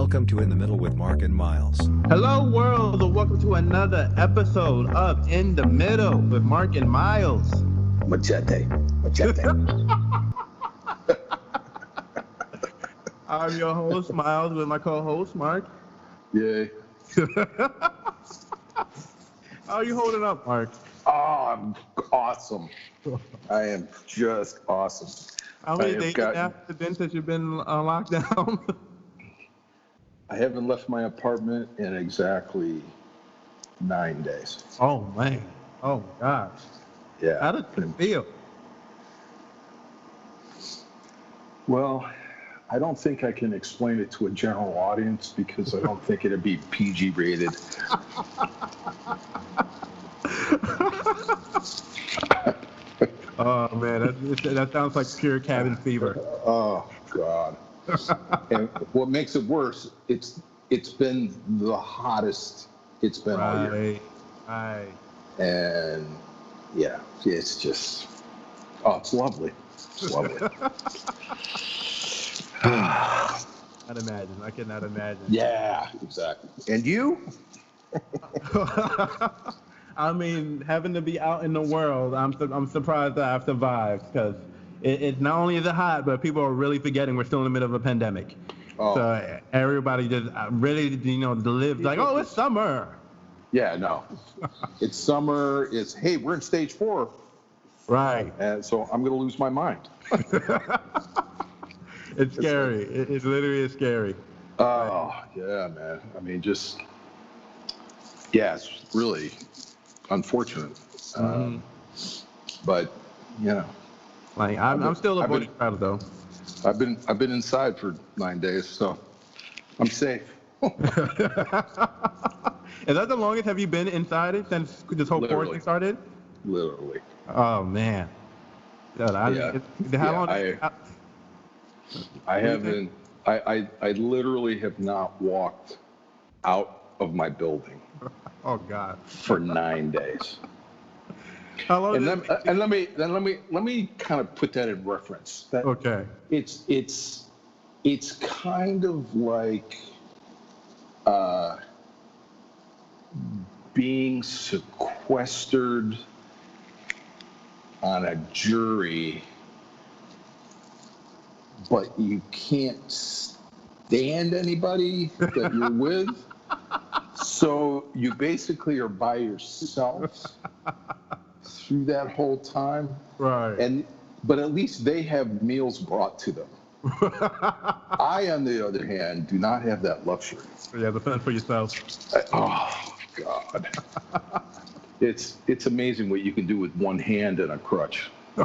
Welcome to In the Middle with Mark and Miles. Hello, world, and welcome to another episode of In the Middle with Mark and Miles. Machete. I'm your host, Miles, with my co-host, Mark. Yay. How are you holding up, Mark? Oh, I'm awesome. I am just awesome. How many days has it been since you've been on lockdown? I haven't left my apartment in exactly 9 days. Oh, man. Oh, gosh. Yeah. How does it feel? Well, I don't think I can explain it to a general audience because I don't think it'd be PG rated. Oh, man, that sounds like pure cabin fever. Oh, God. And what makes it worse, it's been the hottest it's been all year. Right. And yeah, it's just, it's lovely. It's lovely. I cannot imagine. Yeah, exactly. And you? I mean, having to be out in the world, I'm surprised that I've survived because it's not only is it hot, but people are really forgetting we're still in the middle of a pandemic. Oh. So everybody just really, lives like, oh, it's summer. Yeah, no. It's summer. It's, hey, we're in stage 4. Right. And so I'm going to lose my mind. It's scary. It literally is scary. Oh, yeah, man. I mean, just, yeah, it's really unfortunate. Mm-hmm. But, you know. Like, I'm still a voting crowd, though. I've been inside for 9 days, so I'm safe. Is that the longest have you been inside it since this whole quarantine started? Literally. Oh, man. How long? I haven't. I literally have not walked out of my building. Oh God. For 9 days. How long? And let me kind of put that in reference. Okay. It's kind of like being sequestered on a jury, but you can't stand anybody that you're with. So you basically are by yourself through that whole time. Right. But at least they have meals brought to them. I, on the other hand, do not have that luxury. Yeah, the fend for yourself. Oh, God. It's amazing what you can do with one hand and a crutch. Oh,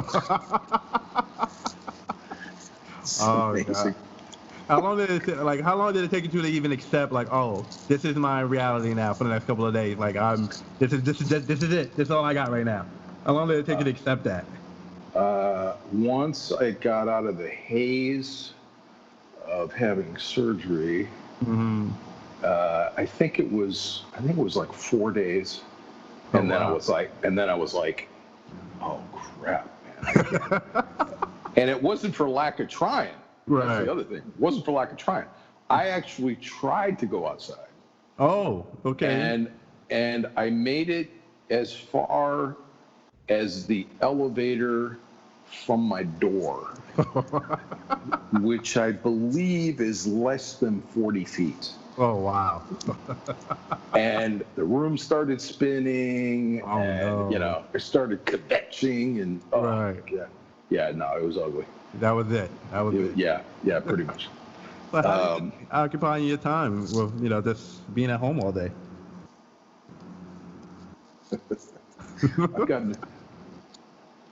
God. How long did it take you to even accept, like, oh, this is my reality now for the next couple of days? Like, this is it. This is all I got right now. How long did it take you to accept that? Once I got out of the haze of having surgery, mm-hmm. I think it was like 4 days, and then I was like, oh crap, man. And it wasn't for lack of trying. Right. That's the other thing. It wasn't for lack of trying. I actually tried to go outside. Oh, okay. And I made it as far as the elevator from my door, which I believe is less than 40 feet. Oh, wow. And the room started spinning, it started kvetching, and right. Yeah, no, it was ugly. That was it. Yeah, pretty much. But how are you occupying your time with, just being at home all day?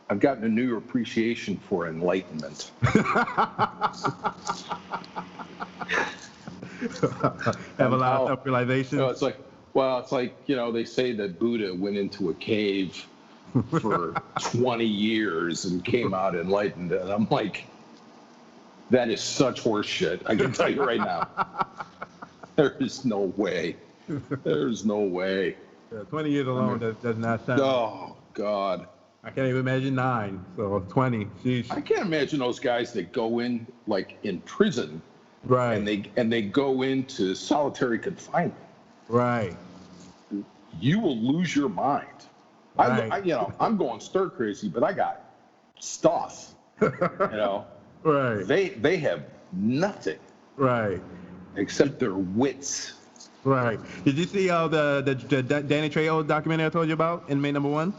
I've gotten a new appreciation for enlightenment. Have a lot of self-realization. It's like they say that Buddha went into a cave for 20 years and came out enlightened, and I'm like, that is such horse shit. I can tell you right now. There is no way. There's no way. Yeah, 20 years alone does not sound. Oh, God. I can't even imagine 9, so 20. Sheesh. I can't imagine those guys that go in, like, in prison Right. and they go into solitary confinement. Right. You will lose your mind. Right. I'm going stir crazy, but I got stuff. Right. They have nothing. Right. Except their wits. Right. Did you see the Danny Trejo documentary I told you about, Inmate Number 1?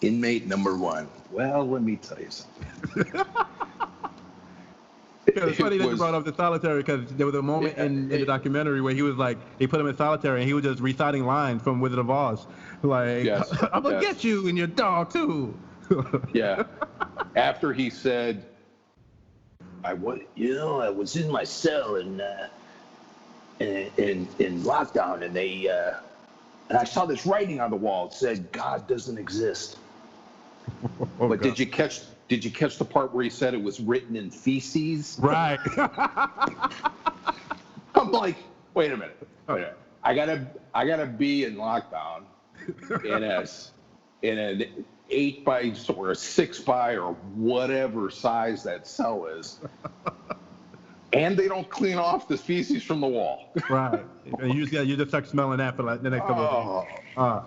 Inmate Number 1. Well, let me tell you something. It's funny that you brought up the solitary, because there was a moment in the documentary where he was like, they put him in solitary and he was just reciting lines from Wizard of Oz, like, yes, I'm gonna get you and your dog too. Yeah. After he said, I was in my cell in lockdown, and I saw this writing on the wall. It said, "God doesn't exist." But God. Did you catch the part where he said it was written in feces? Right. I'm like, wait a minute. I gotta be in lockdown in an 8 by or a 6 by or whatever size that cell is, and they don't clean off the feces from the wall. Right. And you just start smelling that for like the next couple of days.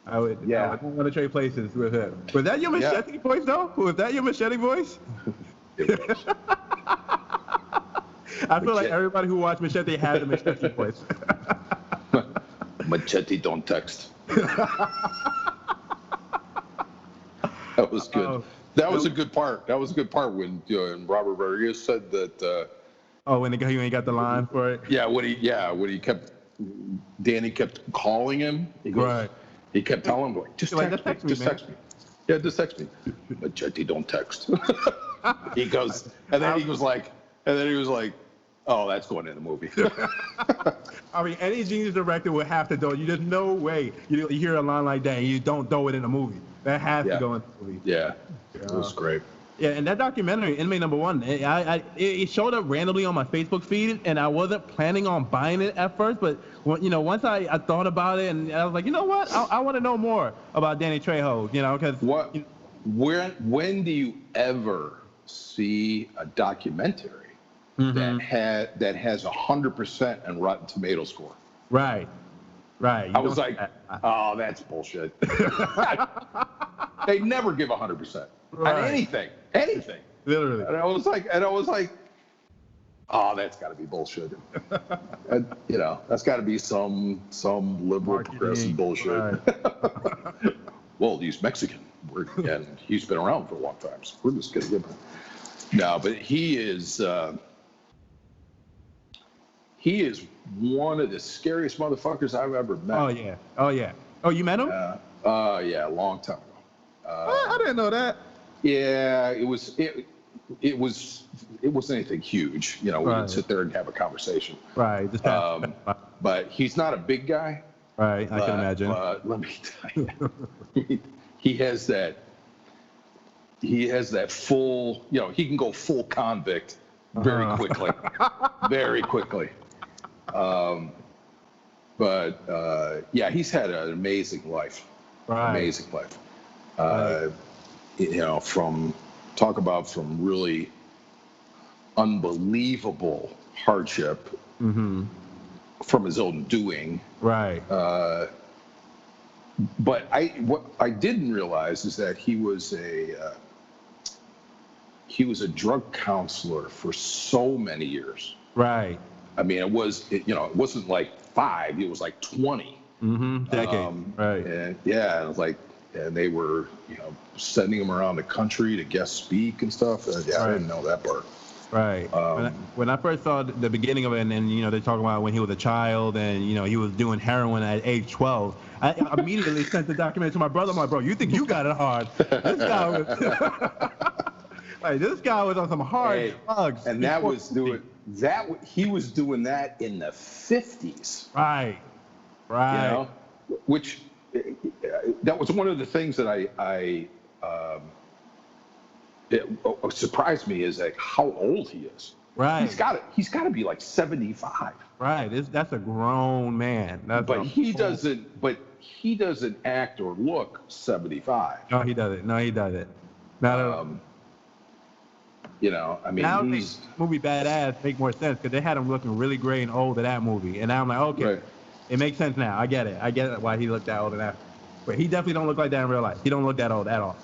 I don't want to trade places with him. Was that your Machete voice, though? Was that your Machete voice? It was. I feel like everybody who watched Machete had the Machete voice. Machete don't text. That was good. That was a good part. That was a good part when Robert Rodriguez said that. When he ain't got the line for it. Danny kept calling him. He goes, right. He kept telling him, like, just text me. Yeah, just text me. Machete don't text. He goes, and then he was like, oh, that's going in the movie. I mean, any genius director would have to do it. You just no way you hear a line like that and you don't throw it in a movie. That has to go in the movie. Yeah, it was great. Yeah, and that documentary, Inmate Number 1, it showed up randomly on my Facebook feed, and I wasn't planning on buying it at first, but once I thought about it, and I was like, you know what, I want to know more about Danny Trejo, because when do you ever see a documentary that has 100% on Rotten Tomato score? Right. I was like, oh, that's bullshit. They never give 100% on anything. Literally. And I was like, oh, that's got to be bullshit. That's got to be some liberal progressive bullshit. Right. Well, he's Mexican, and he's been around for a long time, so we're just gonna give him. No, but he is one of the scariest motherfuckers I've ever met. Oh yeah. Oh, you met him? Yeah, a long time ago. I didn't know that. Yeah, it wasn't anything huge. We didn't sit there and have a conversation. Right. But he's not a big guy. Right, I can imagine. Let me tell you, he has that full. He can go full convict very quickly, very quickly. He's had an amazing life. Right. Amazing life. From really unbelievable hardship from his own doing. Right. But what I didn't realize is that he was a drug counselor for so many years. Right. I mean, it wasn't like 5; it was like 20. Decade. Right. And it was like. And they were, sending him around the country to guest speak and stuff. I didn't know that part. Right. When I first saw the beginning of it, and they talk about when he was a child, and he was doing heroin at age 12. I immediately sent the documentary to my brother. I'm like, bro, you think you got it hard? This guy was on some hard drugs. And he was doing that in the 50s. Right. Which. That was one of the things that it surprised me is like how old he is. Right. He's got to be like 75. Right. That's a grown man. But he doesn't act or look 75. No, he doesn't. Not at all. I mean, now this movie Badass make more sense because they had him looking really gray and old in that movie, and now I'm like, okay, right. it makes sense now. I get it why he looked that old in that. But he definitely don't look like that in real life. He don't look that old at all.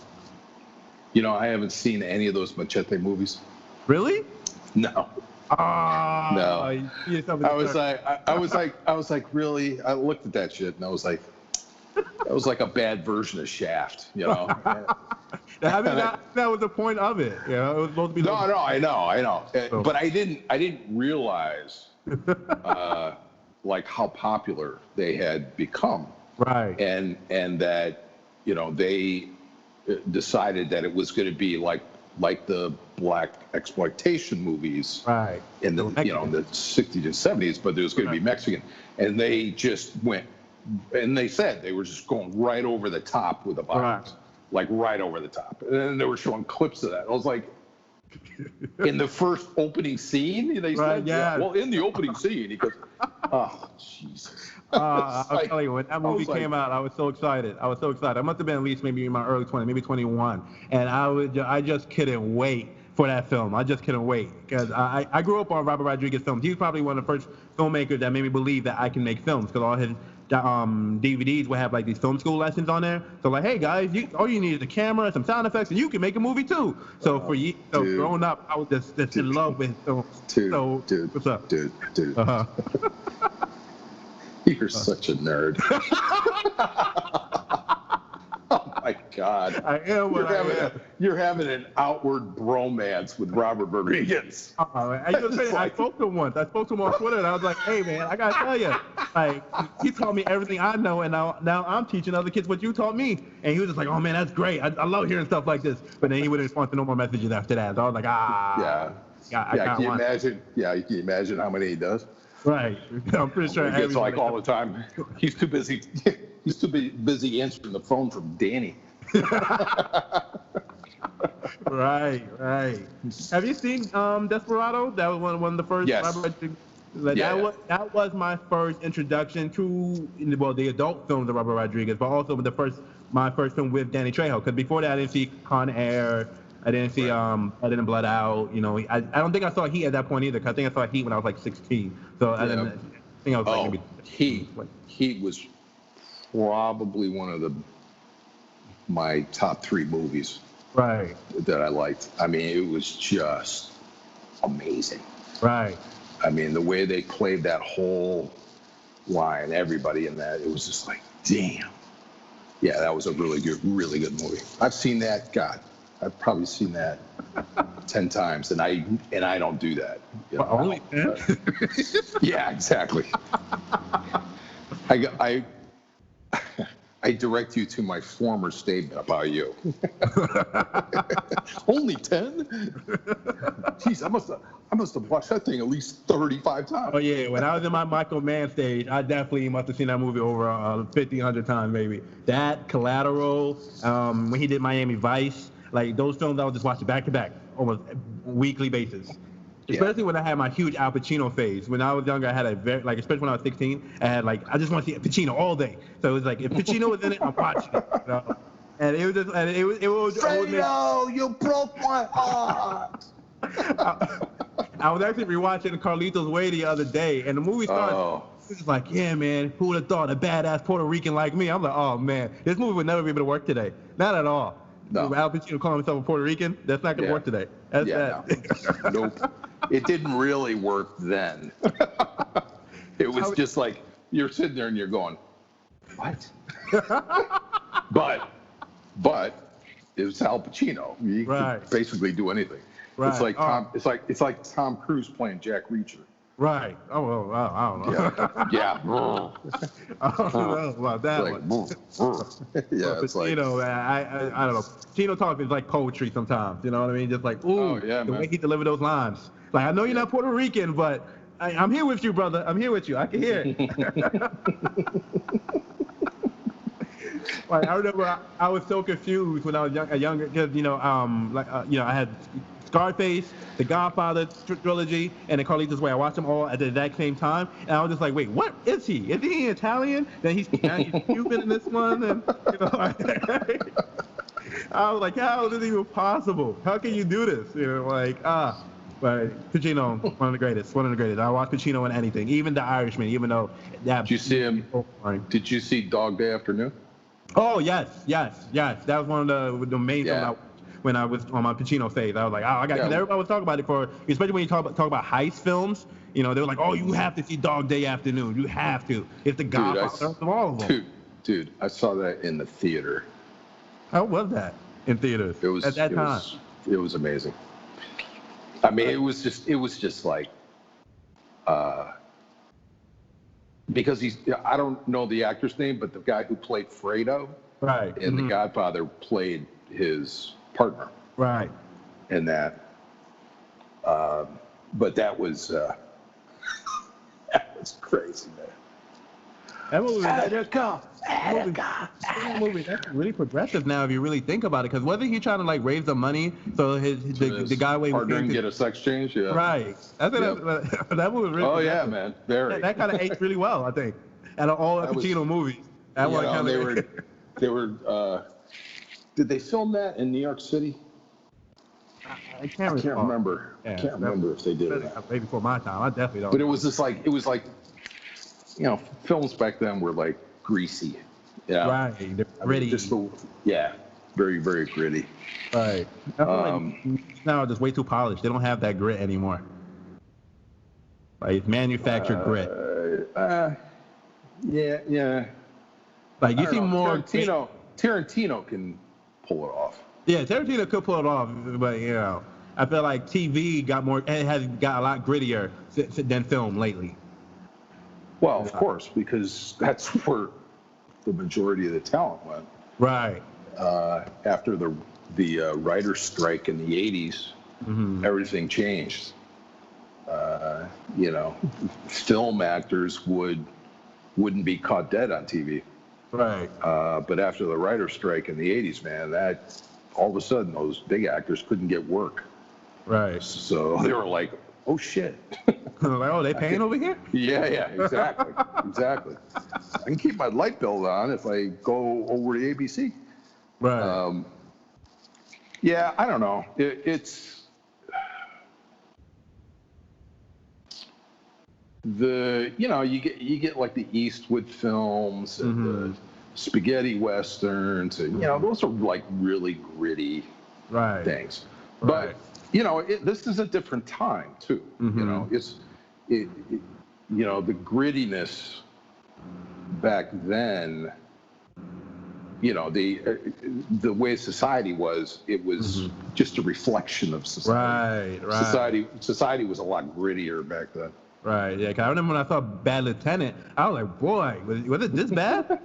I haven't seen any of those Machete movies. Really? No. Oh, No. I was like, really? I looked at that shit and I was like, that was like a bad version of Shaft, I mean, that was the point of it. It was supposed to be. No, I know. But I didn't realize like how popular they had become. Right. And that, they decided that it was going to be like the black exploitation movies, right, in the in the 60s and 70s, but there was going to be Mexican, and they just went, and they said they were just going right over the top with the violence, like right over the top, and then they were showing clips of that. I was like, in the first opening scene, they said, well, in the opening scene, he goes, oh Jesus. I'll tell you, when that movie came out, I was so excited. I must have been at least maybe in my early 20s, maybe 21, and I just couldn't wait for that film. I just couldn't wait because I grew up on Robert Rodriguez films. He was probably one of the first filmmakers that made me believe that I can make films because all his DVDs would have like these film school lessons on there. So like, hey guys, all you need is a camera, some sound effects, and you can make a movie too. So growing up, I was just in love with films. Dude, what's up? Dude. You're such a nerd. Oh my God. I am what I am. You're having an outward bromance with Robert Rodriguez. I spoke to him once. I spoke to him on Twitter, and I was like, hey, man, I got to tell you. Like, he taught me everything I know, and now I'm teaching other kids what you taught me. And he was just like, oh, man, that's great. I love hearing stuff like this. But then he wouldn't respond to no more messages after that. So I was like, can you imagine? Yeah, can you imagine how many he does? Right. I'm pretty sure. He gets like all the time. He's too busy. He's too busy answering the phone from Danny. Right. Have you seen Desperado? That was one of the first. Yes. That was my first introduction to the adult films of Robert Rodriguez, but also my first film with Danny Trejo. Because before that, I didn't see Con Air. I didn't see Blood In and Blood Out. I don't think I saw Heat at that point either. Cause I think I saw Heat when I was like 16. So I think I was like maybe. Heat was probably one of my top 3 movies. Right. That I liked. I mean, it was just amazing. Right. I mean, the way they played that whole line, everybody in that, it was just like, damn. Yeah, that was a really good movie. I've seen that. God, I've probably seen that 10 times, and I don't do that. Only 10? Yeah, exactly. I direct you to my former statement about you. Only 10? Jeez, I must have watched that thing at least 35 times. Oh yeah, when I was in my Michael Mann stage, I definitely must have seen that movie over 50, 100 times maybe. That, Collateral, when he did Miami Vice, like those films I would just watch back to back, almost weekly basis. Especially when I had my huge Al Pacino phase. When I was younger, I had especially when I was 16, I had I just want to see Pacino all day. So it was like, if Pacino was in it, I'm watching it. And it was just, Fredo, you broke my heart. I was actually rewatching Carlitos Way the other day, and the movie started. It was like, yeah, man, who would have thought a badass Puerto Rican like me? I'm like, oh man, this movie would never be able to work today. Not at all. No. Al Pacino calling himself a Puerto Rican, that's not going to work today. That's that. No. Nope. It didn't really work then. It was just like, you're sitting there and you're going, what? But it was Al Pacino. He could basically do anything. Right. It's like Tom Cruise playing Jack Reacher. Right. Oh, well, I don't know. Yeah. I don't know about that one. Yeah, it's like, I don't know. Pacino talk is like poetry sometimes. You know what I mean? Just like, the way he delivered those lines. Like, I know you're not Puerto Rican, but I'm here with you, brother. I'm here with you. I can hear it. Like, I remember I was so confused when I was younger, because I had Scarface, The Godfather trilogy, and the Carlitos Way. I watched them all at the exact same time, and I was just like, wait, what is he? Is he Italian? Then he's Cuban in this one, and I was like, how is this even possible? How can you do this? But Pacino, one of the greatest. I watch Pacino in anything, even The Irishman, even though that. Did you see him? Did you see Dog Day Afternoon? Oh yes. That was one of the main things when I was on my Pacino phase. I was like, oh, because everybody was talking about it especially when you talk about heist films. They were like, oh, you have to see Dog Day Afternoon. You have to. It's the godfather of all of them. Dude, I saw that in the theater. How was that in theaters at that time? It was amazing. I mean, it was just like, because I don't know the actor's name, but the guy who played Fredo, right, in The Godfather played his partner, right, in that. But that was crazy, man. That movie, that's really progressive now if you really think about it. Because wasn't he trying to like raise the money so the guy partner can get a sex change? Yeah. Right. That movie was really. Oh yeah, man. Very. That kind of aged really well, I think. Out of all the Pacino movies, that one kind of. They were. Did they film that in New York City? I can't remember. Yeah, I can't remember if they did it. Maybe before my time. I definitely don't. But it was like, films back then were like greasy. Yeah. Right. They're gritty. Very, very gritty. Right. I feel like now it's just way too polished. They don't have that grit anymore. Like it's manufactured grit. Yeah. Like you see more. Tarantino can pull it off. Yeah, Tarantino could pull it off, but I feel like TV has got a lot grittier than film lately. Well, of course, because that's where the majority of the talent went. Right. After the writer's strike in the 80s, everything changed. Film actors wouldn't be caught dead on TV. Right. But after the writer's strike in the 80s, man, that all of a sudden those big actors couldn't get work. Right. So they were like, oh shit. Like, oh, they paying over here? Yeah, exactly. I can keep my light bill on if I go over to ABC. Right. Yeah, I don't know. It's you get like the Eastwood films and the spaghetti westerns, and those are like really gritty things. Right. But this is a different time too. The grittiness back then. The way society was, it was just a reflection of society. Right. Society was a lot grittier back then. Right, yeah. 'Cause I remember when I saw Bad Lieutenant, I was like, boy, was it this bad?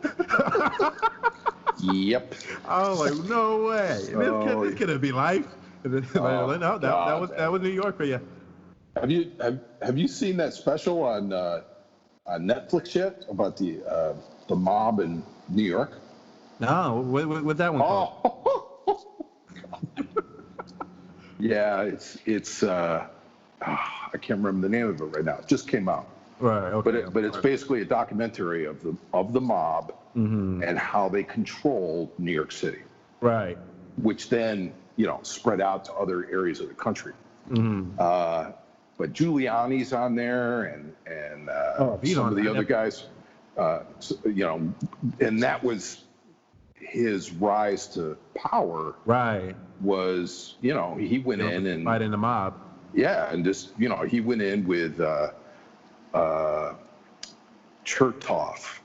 Yep. I was like, no way. This couldn't be life. No, that was New York for you. Have you seen that special on Netflix yet about the mob in New York? No, what's that one called? Yeah, it's I can't remember the name of it right now. It just came out. Right. Okay. But it's basically a documentary of the mob and how they controlled New York City. Right. Which then spread out to other areas of the country. But Giuliani's on there and some of the other guys. And that was his rise to power. Right. Was he went in and fighting the mob. Yeah, and just he went in with Chertoff.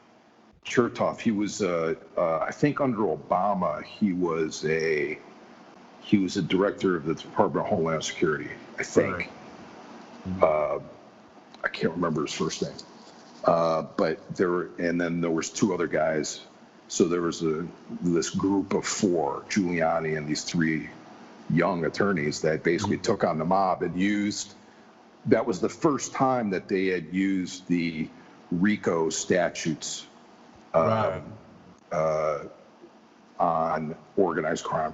He was I think under Obama he was a director of the Department of Homeland Security, I think. Right. I can't remember his first name. But there was two other guys. So there was this group of four, Giuliani and these three young attorneys that basically took on the mob and that was the first time that they had used the RICO statutes on organized crime.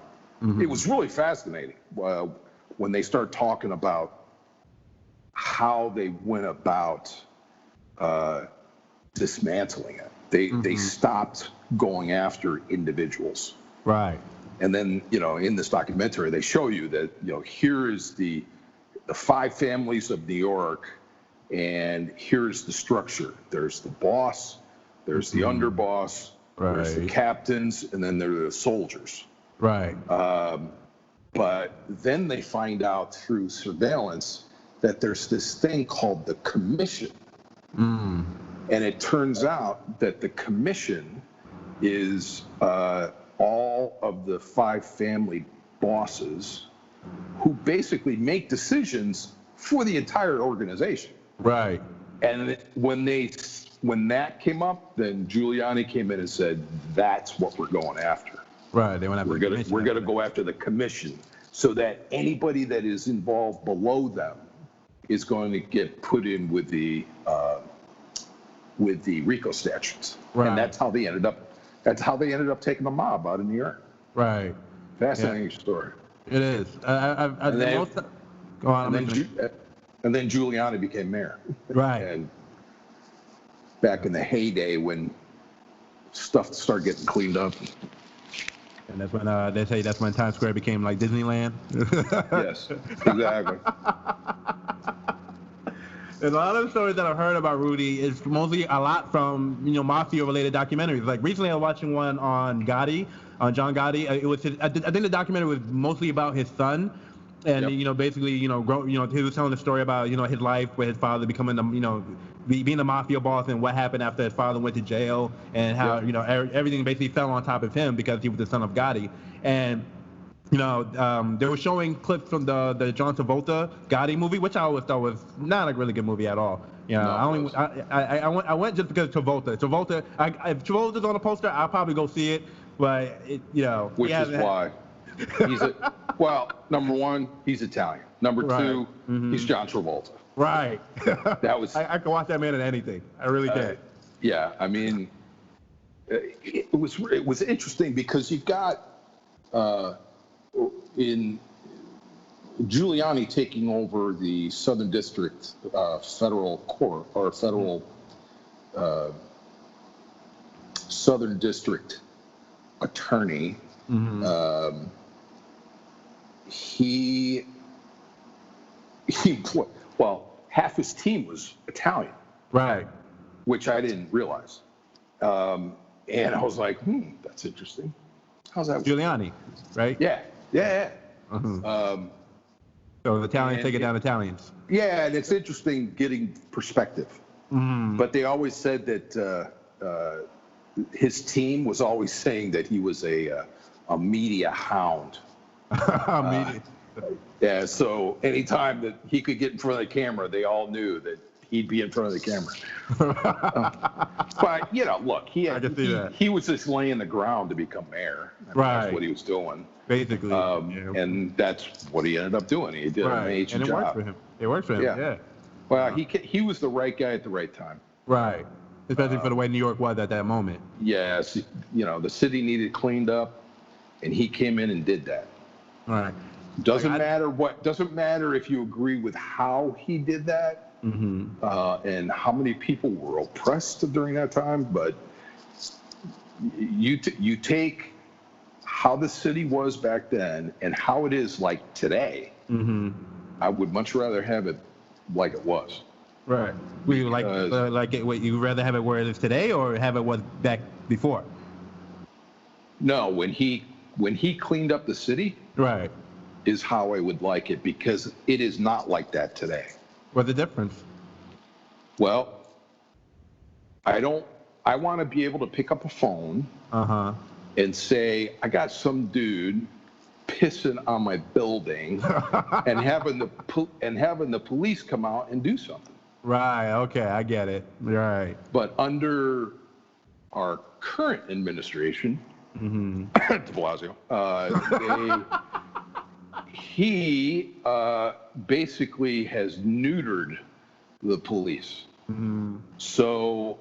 It was really fascinating when they start talking about how they went about dismantling it. They stopped going after individuals. Right. And then, in this documentary, they show you that, here is the 5 families of New York, and here's the structure. There's the boss, there's the underboss, there's the captains, and then there are the soldiers. Right. But then they find out through surveillance that there's this thing called the commission. And it turns out that the commission is all of the 5 family bosses who basically make decisions for the entire organization. Right. And when that came up, then Giuliani came in and said, that's what we're going after. Right. They went after we're going to go after the commission, so that anybody that is involved below them is going to get put in with the RICO statutes. Right. And that's how they ended up taking the mob out of New York. Right. Fascinating story. It is. And then Giuliani became mayor. Right. And back in the heyday when stuff started getting cleaned up. And that's when they say that's when Times Square became like Disneyland. Yes, exactly. And a lot of the stories that I've heard about Rudy is mostly a lot from, mafia-related documentaries. Like recently I was watching one on Gotti, on John Gotti. It was I think the documentary was mostly about his son. And, basically, he was telling the story about, his life with his father becoming, being the mafia boss and what happened after his father went to jail and how, everything basically fell on top of him because he was the son of Gotti. And, they were showing clips from the John Travolta Gotti movie, which I always thought was not a really good movie at all. I went just because of Travolta. If Travolta's on the poster, I'll probably go see it. But, Which is why. Number one, he's Italian. Number two, he's John Travolta. Right. That was. I can watch that man in anything. I really can. Yeah, I mean, it was interesting because you've got in Giuliani taking over the Southern District federal court or federal Southern District attorney. Half his team was Italian, right? Which I didn't realize, and I was like, that's interesting. How's that? Giuliani, right? Yeah. So the Italians take it down Italians. Yeah, and it's interesting getting perspective. But they always said that his team was always saying that he was a media hound. Yeah, so anytime that he could get in front of the camera, they all knew that he'd be in front of the camera. But look, he was just laying the ground to become mayor. That's what he was doing, basically. And that's what he ended up doing. He did an amazing job. Worked for him. It worked for him. Yeah. Well, he was the right guy at the right time. Right. Especially for the way New York was at that moment. Yes, the city needed cleaned up, and he came in and did that. Right. Doesn't matter if you agree with how he did that, and how many people were oppressed during that time, but you take how the city was back then and how it is like today. I would much rather have it like it was. Right. Would you like it? Would you rather have it where it is today, or have it was back before? No, when he cleaned up the city, right, is how I would like it, because it is not like that today. What's the difference? Well, I want to be able to pick up a phone and say, I got some dude pissing on my building and having the police come out and do something. Right. Okay, I get it. Right. But under our current administration, de Blasio, he basically has neutered the police. So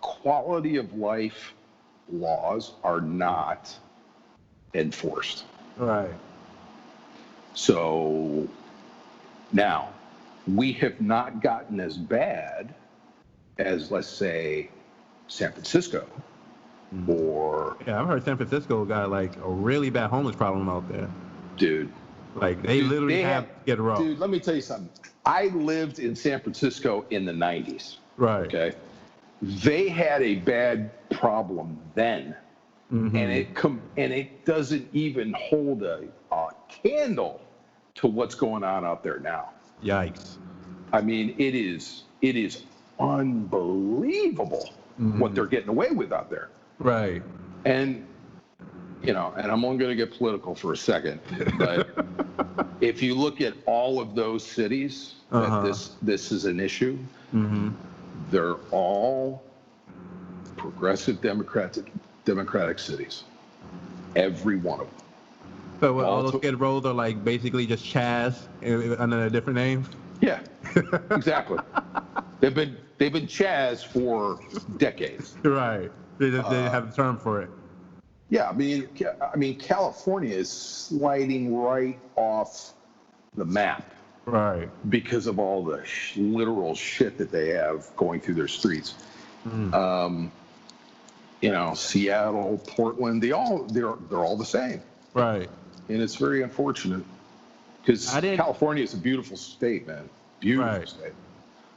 quality of life laws are not enforced. Right. So now we have not gotten as bad as, let's say, San Francisco, or Yeah, I've heard San Francisco got like a really bad homeless problem out there. dude. Like they Dude, literally they have Skid Row. Dude, let me tell you something. I lived in San Francisco in the 90s. Right. Okay. They had a bad problem then. Mm-hmm. And it doesn't even hold a candle to what's going on out there now. Yikes. I mean, it is unbelievable what they're getting away with out there. Right. And and I'm only going to get political for a second, but if you look at all of those cities that this is an issue, they're all progressive democratic cities. Every one of them. So all those Skid Rows are like basically just Chaz under a different name? Yeah, exactly. They've been Chaz for decades. Right. They have a term for it. Yeah, I mean, California is sliding right off the map, right? Because of all the literal shit that they have going through their streets. Seattle, Portland, they're all the same, right? And it's very unfortunate because California is a beautiful state, man. Beautiful state.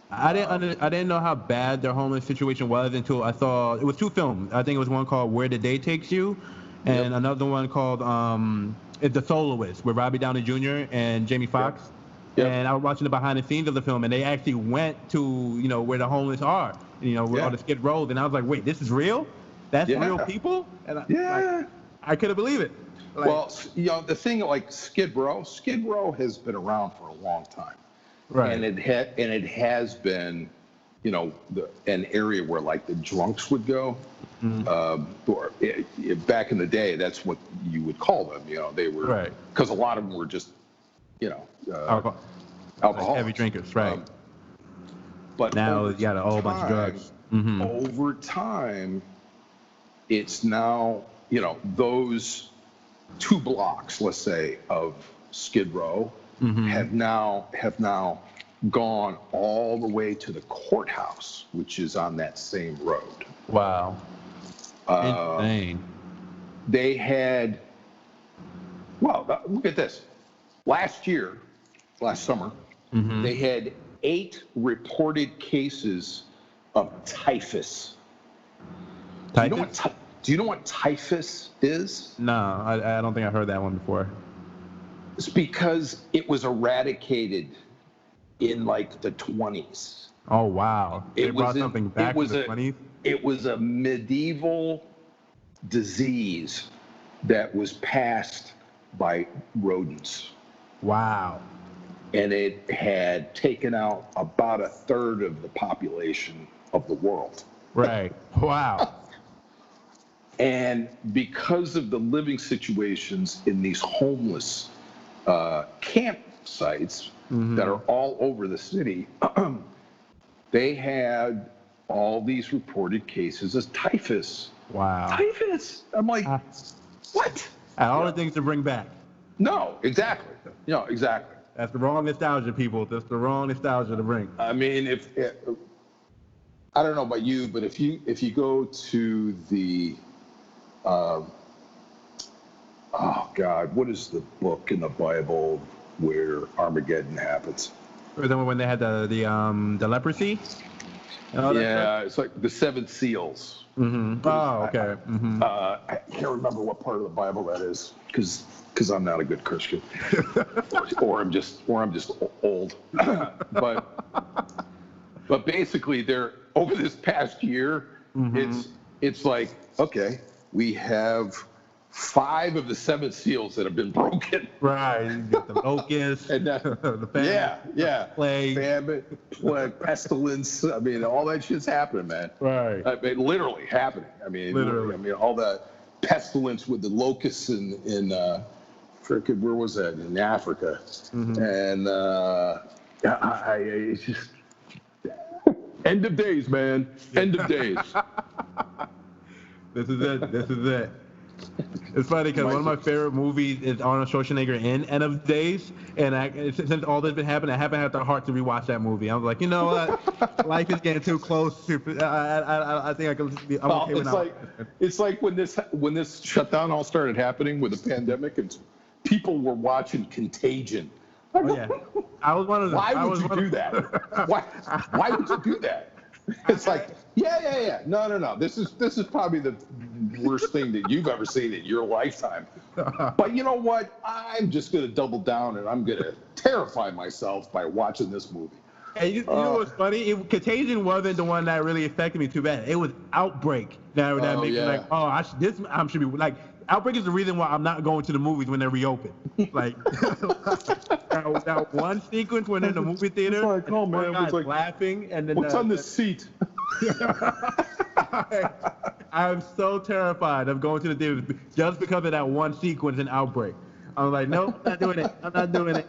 I didn't know how bad their homeless situation was until I saw it was two films. I think it was one called Where the Day Takes You, and another one called The Soloist with Robbie Downey Jr. and Jamie Foxx. Yep. And I was watching the behind the scenes of the film, and they actually went to where the homeless are, where all the Skid Rows, and I was like, wait, this is real? That's real people? And I couldn't believe it. Well, the thing like Skid Row has been around for a long time. Right. And it has been, an area where like the drunks would go. Back in the day, that's what you would call them. They were because a lot of them were just, alcohol, heavy drinkers, right? But now you got a whole bunch of drugs. Over time, it's now those 2 blocks, let's say, of Skid Row. Have now gone all the way to the courthouse, which is on that same road. Wow. Insane. They had, look at this. Last summer, they had 8 reported cases of typhus. Typhus? Do you know what typhus is? No, I don't think I heard that one before. It's because it was eradicated in like the 20s. Oh, wow. They brought something back to the 20s? It was a medieval disease that was passed by rodents. Wow. And it had taken out about 1/3 of the population of the world. Right. Wow. And because of the living situations in these homeless campsites that are all over the city, they had all these reported cases of typhus. Wow. Typhus. I'm like, what? All the things to bring back. No, exactly. Exactly. That's the wrong nostalgia, people. That's the wrong nostalgia to bring. I mean, I don't know about you, but if you go to the oh God, what is the book in the Bible where Armageddon happens? Remember when they had the leprosy? Yeah, it's like the 7 seals. Oh, okay. I can't remember what part of the Bible that is because I'm not a good Christian, or I'm just old. but basically, they're over this past year. It's like, okay, we have 5 of the 7 seals that have been broken. Right. You get the locusts, and the famine, plague, pestilence. I mean, all that shit's happening, man. Right. I mean, literally happening. I mean, all the pestilence with the locusts in frickin' where was that? In Africa. And it's just end of days, man. End of days. This is it. It's funny because one of my favorite movies is Arnold Schwarzenegger in End of Days, and since all this been happening, I haven't had the heart to rewatch that movie. I was like, you know what, life is getting too close to. I think I could be. I'm okay with it's like when this shutdown all started happening with the pandemic, and people were watching Contagion. Oh, yeah. I was one of them. Why would you do that? Why would you do that? It's like, yeah. No. This is probably the worst thing that you've ever seen in your lifetime. But you know what? I'm just going to double down and I'm going to terrify myself by watching this movie. Hey, you know what's funny? Contagion wasn't the one that really affected me too bad. It was Outbreak that made me like, I should be like. Outbreak is the reason why I'm not going to the movies when they're reopened. Like that one sequence when they're in the movie theater, it's like, oh man, it's like laughing, and then what's on this seat? I'm so terrified of going to the theater just because of that one sequence in Outbreak. I was like, nope, I'm not doing it.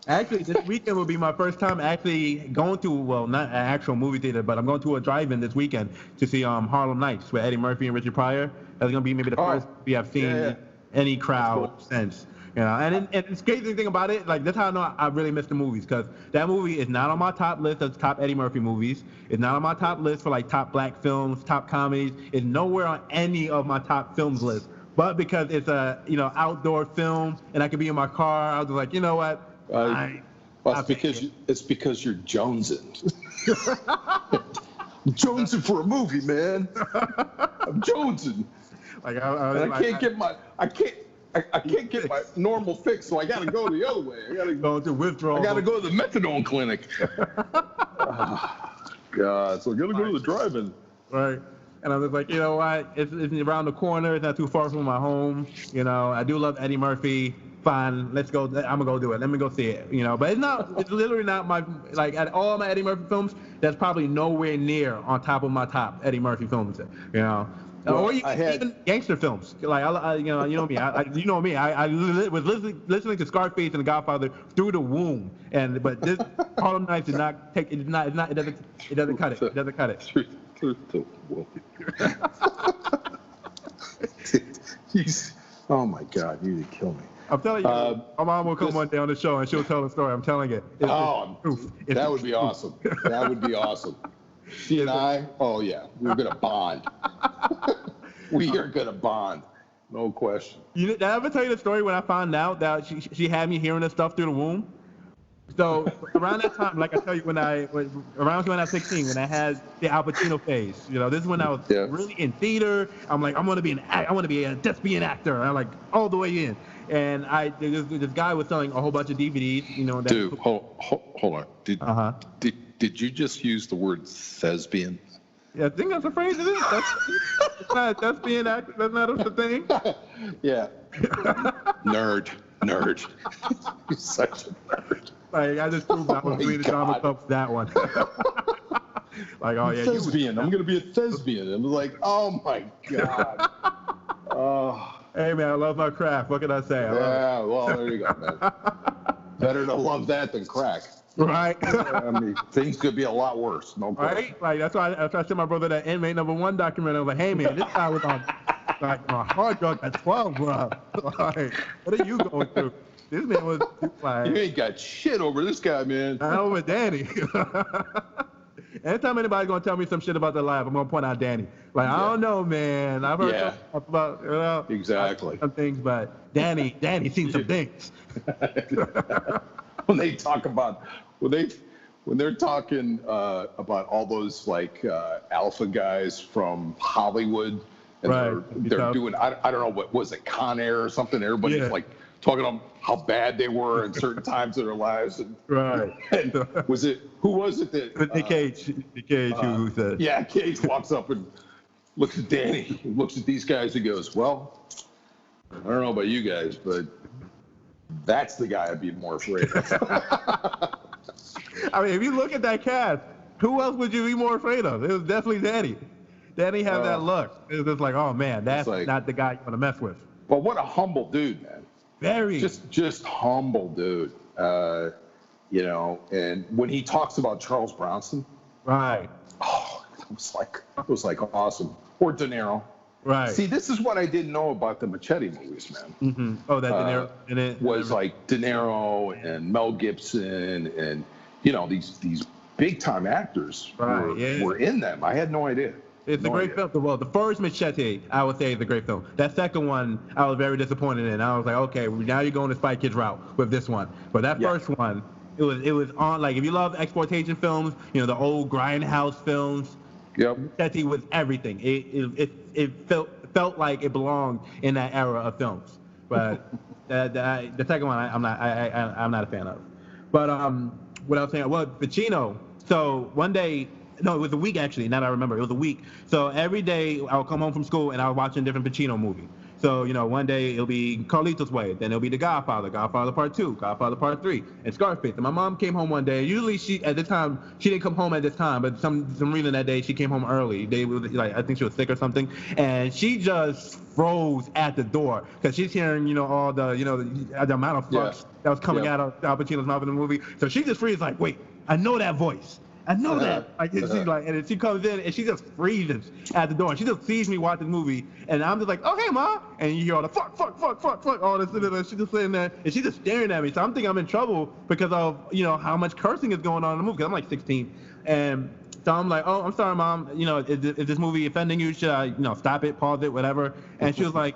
Actually, this weekend will be my first time actually going to, well, not an actual movie theater, but I'm going to a drive-in this weekend to see Harlem Nights with Eddie Murphy and Richard Pryor. That's going to be maybe the first movie I've seen in any crowd since. You know, and the crazy thing about it, like, that's how I know I really miss the movies, because that movie is not on my top list of top Eddie Murphy movies. It's not on my top list for, like, top black films, top comedies. It's nowhere on any of my top films list. But because it's a, outdoor film and I could be in my car, I was just like, you know what? It's because you're jonesing. I'm jonesing for a movie, man. I'm jonesing. Like I can't get my normal fix, so I got to go the other way. I got to go to withdrawal. I got to go to the methadone clinic. Oh, God, so I got to go to the drive-in. Right. And I was like, you know what? It's around the corner. It's not too far from my home. I do love Eddie Murphy. Fine, let's go. I'm gonna go do it. Let me go see it. But it's literally not my, like, at all my Eddie Murphy films, that's probably nowhere near on top of my top Eddie Murphy films. Well, or even gangster films. Like you know me. I was listening to Scarface and The Godfather through the womb, but this Harlem Nights did not take. It doesn't cut it. It doesn't cut it. Through the womb. Oh my God, you need to kill me. I'm telling you, my mom will come one day on the show and she'll tell the story. I'm telling it. That would be awesome. That would be awesome. She and I, we're gonna bond. We are gonna bond, no question. Did I ever tell you the story when I found out that she had me hearing this stuff through the womb? So around that time, like I tell you, around when I was 16, when I had the Al Pacino phase, this is when I was really in theater. I'm like, I want to be a thespian actor. And I'm like all the way in. And this guy was selling a whole bunch of DVDs. Dude, hold on. Did you just use the word thespian? Yeah, I think that's a phrase. It is. That's not a thespian actor. That's not a thing. Yeah. Nerd. You're such a nerd. Like, I just proved I was doing the drama stuff that one. Like, oh yeah, thespian. I'm gonna be a thespian. And like, oh my God. Oh. Hey man, I love my craft. What can I say? Well, there you go, man. Better to love that than crack. Right. I mean, things could be a lot worse. No question. Right? Like, that's why I sent my brother that Inmate #1 documentary. I was like, hey man, this guy was on like my hard drug at 12, bro. Like, what are you going through? This man was like, you ain't got shit over this guy, man. I over Danny. Anytime anybody's gonna tell me some shit about their life, I'm gonna point out Danny. Like, I don't know, man. I've heard about exactly some things, but Danny seen some things. When they talk about when they're talking about all those like alpha guys from Hollywood, and they're doing I don't know what was it, Con Air or something. Everybody's like talking about how bad they were in certain times of their lives. And, and who was it that Nick Cage who said? Yeah, Cage walks up and looks at Danny, looks at these guys and goes, well, I don't know about you guys, but that's the guy I'd be more afraid of. I mean, if you look at that cast, who else would you be more afraid of? It was definitely Danny. Danny had that look. It was just like, oh man, that's not the guy you want to mess with. But what a humble dude, man. Very. Just humble dude. And when he talks about Charles Bronson, right. Oh, it was like awesome. Or De Niro. Right. See, this is what I didn't know about the Machete movies, man. Mm-hmm. Oh, that De Niro in it Was like De Niro and Mel Gibson and these big time actors were in them. I had no idea. It's a great film. Well, the first Machete, I would say, is a great film. That second one, I was very disappointed in. I was like, okay, now you're going the Spy Kids route with this one. But that first one, it was on, like, if you love exploitation films, the old Grindhouse films, Machete was everything. It felt like it belonged in that era of films. But the second one, I'm not a fan of. But what I was saying, well, Pacino. So one day. No, it was a week actually. Now that I remember, it was a week. So every day I would come home from school and I was watching a different Pacino movie. So one day it'll be Carlito's Way, then it'll be The Godfather, Godfather Part 2, Godfather Part 3, and Scarface. And my mom came home one day. Usually she didn't come home at this time, but some reason that day she came home early. I think she was sick or something, and she just froze at the door because she's hearing all the the amount of fucks that was coming out of Al Pacino's mouth in the movie. So she just freezes like, wait, I know that voice. I know that. And then she comes in and she just freezes at the door. And she just sees me watch the movie, and I'm just like, "Oh, hey, Ma!" And you hear all the fuck, all this, and she's just sitting there, and she's just staring at me. So I'm thinking I'm in trouble because of how much cursing is going on in the movie. Because I'm like 16, and so I'm like, "Oh, I'm sorry, Mom. Is this movie offending you? Should I, stop it, pause it, whatever?" And she was like,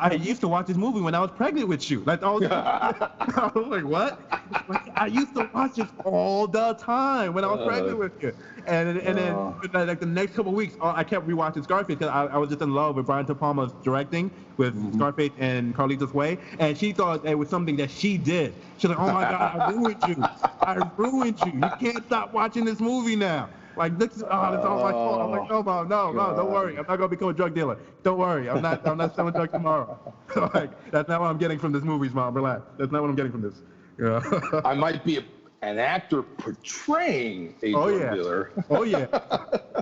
I used to watch this movie when I was pregnant with you. Like, I was like, what? Like, I used to watch this all the time when I was pregnant with you. And then like the next couple of weeks, I kept rewatching Scarface because I was just in love with Brian De Palma's directing with Scarface and Carlito's Way. And she thought it was something that she did. She's like, oh my God, I ruined you. I ruined you. You can't stop watching this movie now. Like, this is all my fault. I'm like, no, Mom, no, don't worry. I'm not gonna become a drug dealer. Don't worry. I'm not selling drugs tomorrow. Like, that's not what I'm getting from this movie, Mom. Relax. That's not what I'm getting from this. Yeah. I might be an actor portraying a drug dealer. Oh yeah.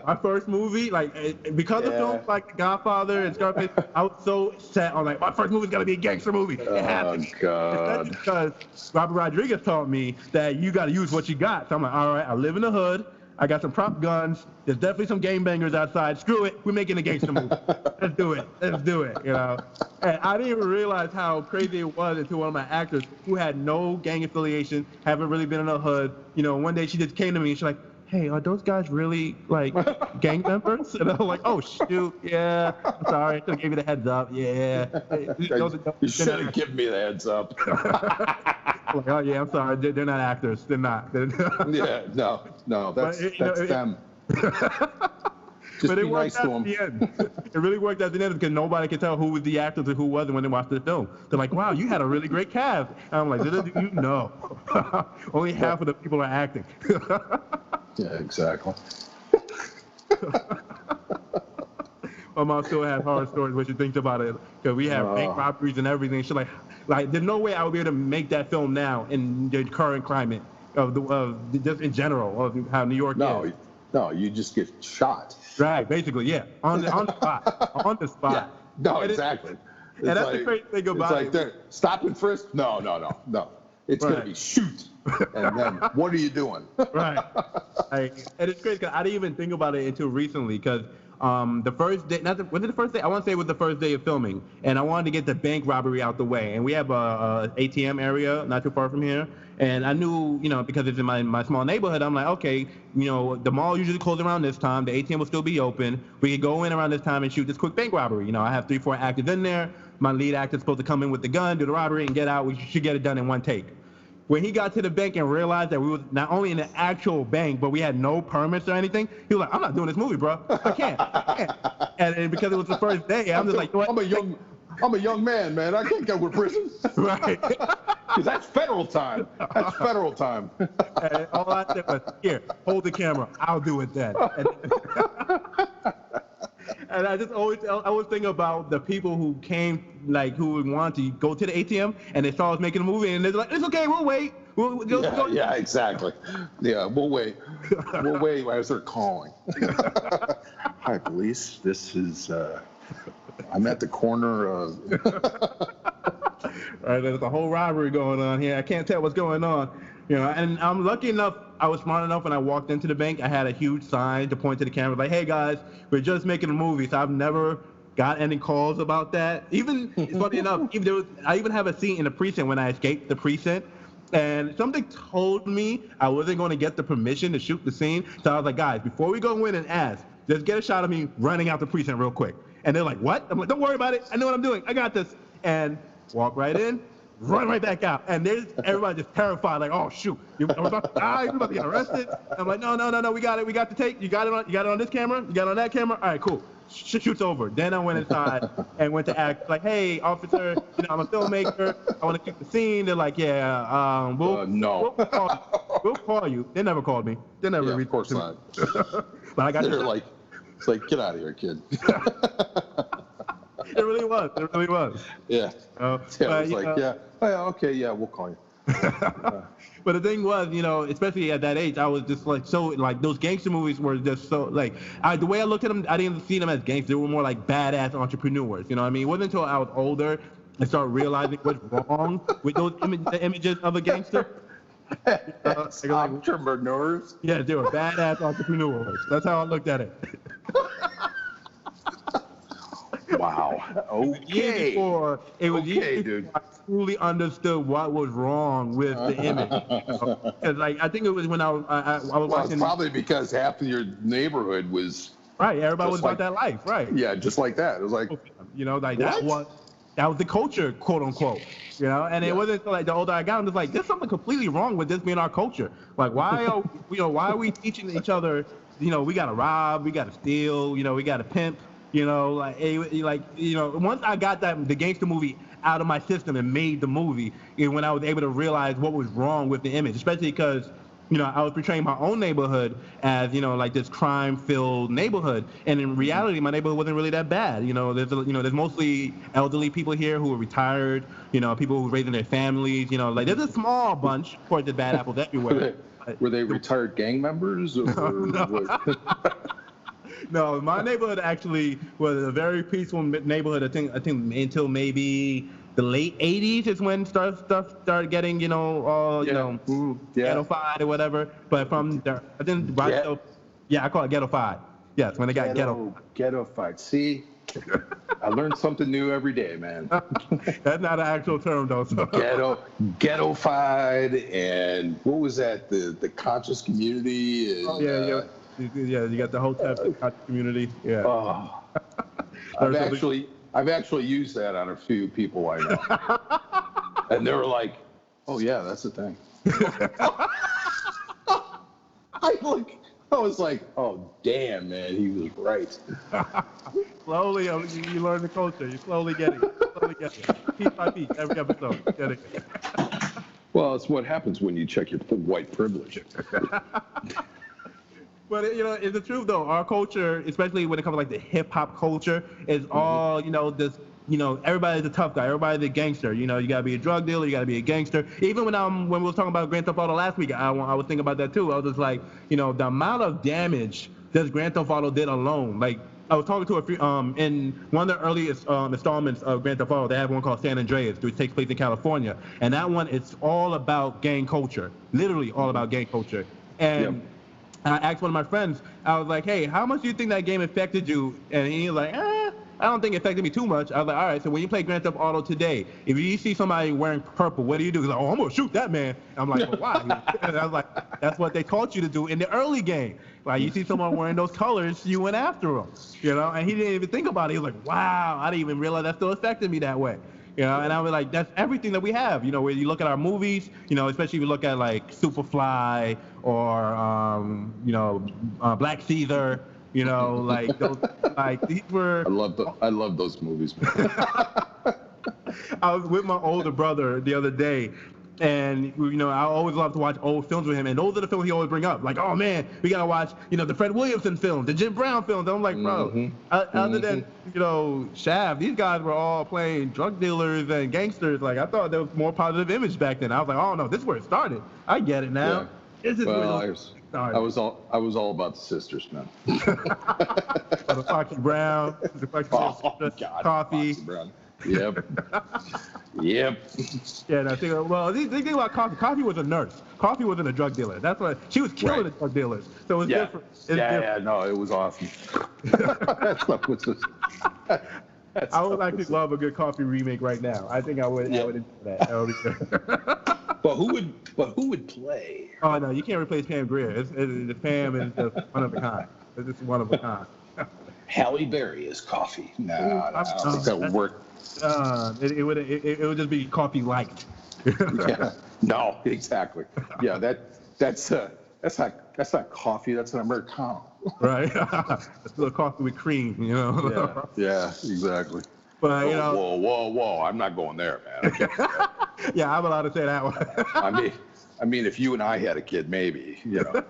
My first movie, like, because of films like Godfather and Scarface, I was so set on like my first movie's gotta be a gangster movie. It has to be. God. Because Robert Rodriguez taught me that you gotta use what you got. So I'm like, all right, I live in the hood. I got some prop guns. There's definitely some gangbangers outside. Screw it. We're making a gangster movie. Let's do it. And I didn't even realize how crazy it was until one of my actors who had no gang affiliation, haven't really been in the hood. One day she just came to me and she's like, hey, are those guys really, like, gang members? And I'm like, oh, shoot, yeah. I'm sorry. I should have gave you the heads up. Yeah. You should have given me the heads up. Like, oh, yeah, I'm sorry. They're not actors. They're not. Yeah, no, that's them. Just but it be worked nice to them. The end. It really worked out the end because nobody could tell who was the actors and who wasn't when they watched the film. They're like, wow, you had a really great cast. And I'm like, you know. Only half of the people are acting. Yeah, exactly. My mom still has horror stories when she thinks about it because we have bank robberies and everything. She's like, there's no way I would be able to make that film now in the current climate of just in general of how New York is. No, you just get shot. Right, basically, yeah, on the spot. Yeah. No, exactly. And that's the crazy thing about it. It's like, stop and frisk? No. It's going to be shoot. And then, what are you doing? Right. And it's crazy because I didn't even think about it until recently because the first day, was it the first day? I want to say it was the first day of filming. And I wanted to get the bank robbery out the way. And we have a ATM area not too far from here. And I knew, because it's in my small neighborhood, I'm like, okay, the mall usually closes around this time. The ATM will still be open. We could go in around this time and shoot this quick bank robbery. I have 3-4 actors in there. My lead actor's supposed to come in with the gun, do the robbery, and get out. We should get it done in one take. When he got to the bank and realized that we were not only in the actual bank, but we had no permits or anything, he was like, I'm not doing this movie, bro. I can't. And because it was the first day, I'm just like, what? I'm a young man, man. I can't go to prison. Right. Because that's federal time. And all I said was, here, hold the camera. I'll do it then. And I just always think about the people who came, who would want to go to the ATM and they saw us making a movie and they're like, it's okay, we'll wait. Yeah, exactly. Yeah, we'll wait. We'll wait as they're calling. Hi, police. This is, I'm at the corner of... Right, there's a whole robbery going on here. I can't tell what's going on. And I'm lucky enough, I was smart enough when I walked into the bank, I had a huge sign to point to the camera like, hey guys, we're just making a movie. So I've never got any calls about that. Even funny enough, I even have a scene in the precinct when I escaped the precinct, and something told me I wasn't going to get the permission to shoot the scene. So I was like, guys, before we go in and ask, just get a shot of me running out the precinct real quick. And they're like, what? I'm like, don't worry about it. I know what I'm doing. I got this. And walk right in, run right back out. And there's everybody just terrified, like, oh shoot, you're about to die, you're about to get arrested. I'm like, no, we got it. We got the tape. You got it on this camera. You got it on that camera. All right, cool. Shoot's over. Then I went inside and went to act like, hey, officer, I'm a filmmaker. I want to shoot the scene. They're like, yeah, no. We'll call you. They never called me. They never reached out to me. But I got. They're like, it's like, get out of here, kid. It really was. It really was. Yeah. It's like, yeah. Oh, yeah, okay, yeah, we'll call you. But the thing was, especially at that age, I was just like, so like those gangster movies were just so like, the way I looked at them, I didn't see them as gangsters. They were more like badass entrepreneurs. You know what I mean? It wasn't until I was older I started realizing what's wrong with those images of a gangster. Entrepreneurs? Yeah, they were badass entrepreneurs. That's how I looked at it. Wow. Okay. It was years before I truly understood what was wrong with the image. Because I think it was when I was watching. It's probably because half of your neighborhood was right. Everybody was about that life, right? Yeah, just like that. It was like that was the culture, quote unquote. And it wasn't until like the older I got, I'm just like, there's something completely wrong with this being our culture. Like, why are we teaching each other? We gotta rob, we gotta steal, we gotta pimp. Once I got the gangster movie out of my system and made the movie, when I was able to realize what was wrong with the image, especially because, I was portraying my own neighborhood as, like this crime-filled neighborhood, and in reality, my neighborhood wasn't really that bad. There's mostly elderly people here who are retired, people who are raising their families, there's a small bunch. Of course, there's bad apples everywhere. Were they retired gang members? Or no. No, my neighborhood actually was a very peaceful neighborhood. I think until maybe the late '80s is when stuff started getting ghetto-fied or whatever. But from there, I think I call it ghetto-fied. Yes, when they got ghetto-fied. See, I learned something new every day, man. That's not an actual term though. So. Ghetto-fied, and what was that? The conscious community. And, Yeah, you got the whole type of community. Yeah. Oh. I've actually used that on a few people I know, and they were like, "Oh yeah, that's the thing." I was like, "Oh damn, man, he was right." Slowly, you learn the culture. You slowly get it. Piece by piece, every episode. Get it. Well, it's what happens when you check your white privilege. But it's the truth though. Our culture, especially when it comes to like the hip hop culture, is all this. Everybody's a tough guy. Everybody's a gangster. You gotta be a drug dealer. You gotta be a gangster. Even when we were talking about Grand Theft Auto last week, I was thinking about that too. I was just like, the amount of damage this Grand Theft Auto did alone. Like I was talking to a few in one of the earliest installments of Grand Theft Auto. They have one called San Andreas, which takes place in California, and that one it's all about gang culture. Literally all about gang culture. And I asked one of my friends, I was like, hey, how much do you think that game affected you? And he was like, I don't think it affected me too much. I was like, all right, so when you play Grand Theft Auto today, if you see somebody wearing purple, what do you do? He's like, oh, I'm going to shoot that man. I'm like, well, why? And I was like, that's what they taught you to do in the early game. Like, you see someone wearing those colors, you went after him, and he didn't even think about it. He was like, wow, I didn't even realize that still affected me that way. And I was like, that's everything that we have. When you look at our movies, especially if you look at like Superfly or, Black Caesar, like those, like these were. I love those movies, man. I was with my older brother the other day, and I always love to watch old films with him, and those are the films he always bring up. Like, oh man, we gotta watch, the Fred Williamson films, the Jim Brown films. I'm like, bro, other than Shaft, these guys were all playing drug dealers and gangsters. Like, I thought there was more positive image back then. I was like, oh no, this is where it started. I get it now. Yeah. This is where it started. I was all about the sisters, man. The Foxy Brown, the Foxy God, Coffee. Foxy Brown. Yep. Yep. Yeah, and I think, well, the thing about Coffee, Coffee was a nurse. Coffee wasn't a drug dealer. That's why she was killing the drug dealers. So it's different. It's different. Yeah, no, it was awesome. That stuff was just. I would actually love a good Coffee remake right now. I think I would. I would enjoy that. That would be good. But who would play? Oh no, you can't replace Pam Grier. The Pam is just one of a kind. It's just one of a kind. Halle Berry is Coffee. No, I don't think that would work. It would just be Coffee liked. Yeah. No, exactly. Yeah, that's not coffee. That's an Americano. Right. It's a little coffee with cream, you know. Yeah, exactly. But you know. Whoa! I'm not going there, man. I can't. Yeah, I'm allowed to say that one. I mean, if you and I had a kid, maybe, you know.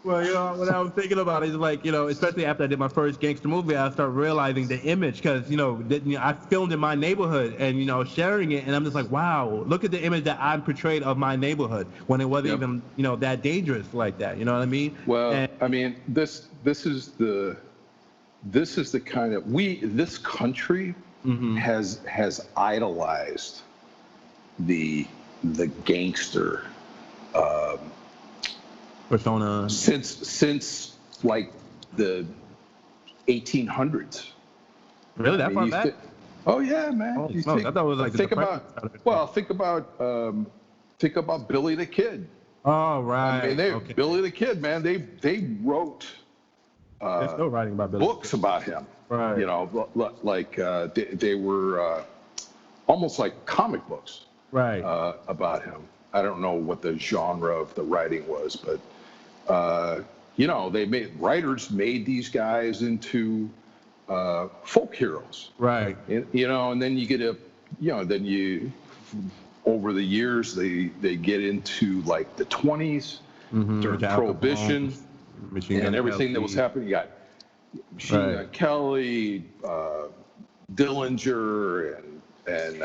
Well, you know, what I was thinking about is like, you know, especially after I did my first gangster movie, I started realizing the image because, I filmed in my neighborhood and, sharing it. And I'm just like, wow, look at the image that I'm portrayed of my neighborhood when it wasn't even, that dangerous like that. You know what I mean? Well, I mean, this is the kind of, this country has idolized the gangster persona since like the 1800s. Really, that far back? Oh yeah, man. Oh, I thought it was like think about Billy the Kid. Oh right. I mean, Billy the Kid, man. They wrote. They're still writing about Billy. Books about him. Right. Like they were almost like comic books. Right. About him. I don't know what the genre of the writing was, but writers made these guys into folk heroes. Right. And then you get over the years they get into like the 20s during Prohibition and everything that was happening. You got Machine Gun Kelly, Dillinger, and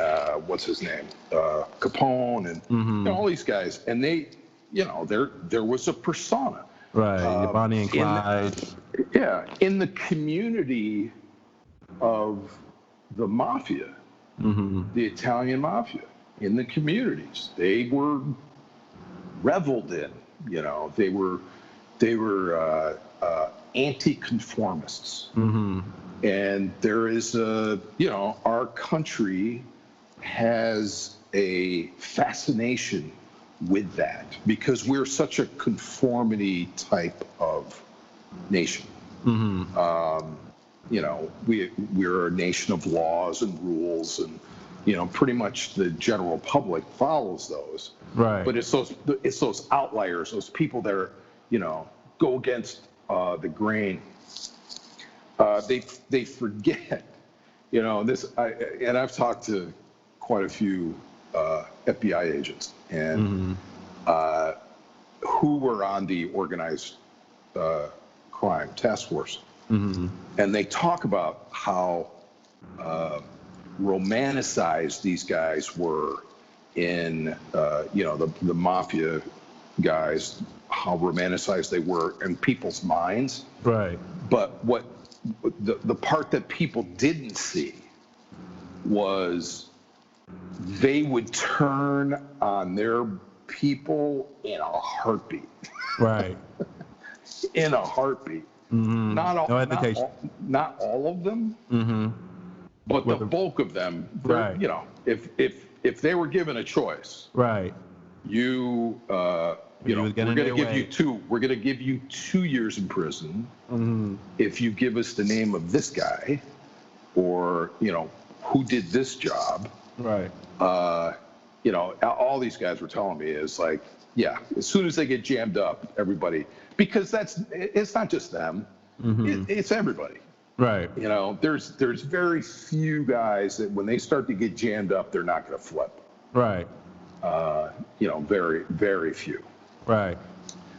what's his name, Capone, and all these guys, and they, there was a persona, right? Bonnie and Clyde. In the community of the mafia, the Italian mafia, in the communities, they were reveled in. They were anti-conformists. And there is our country has a fascination with that because we're such a conformity type of nation. We're a nation of laws and rules, and pretty much the general public follows those. Right. But it's those outliers, those people that are, go against the grain. They forget, and I've talked to quite a few FBI agents and who were on the organized crime task force, and they talk about how romanticized these guys were in the mafia guys, how romanticized they were in people's minds. Right. But what the part that people didn't see was they would turn on their people in a heartbeat. Right. In a heartbeat. Not all of them, but the bulk of them. Right. If they were given a choice, right. We're going to give you 2 years in prison if you give us the name of this guy, or who did this job. Right. All these guys were telling me is like, as soon as they get jammed up, everybody, because it's not just them, it's everybody. Right. There's very few guys that when they start to get jammed up, they're not going to flip. Right. Very, very few. Right.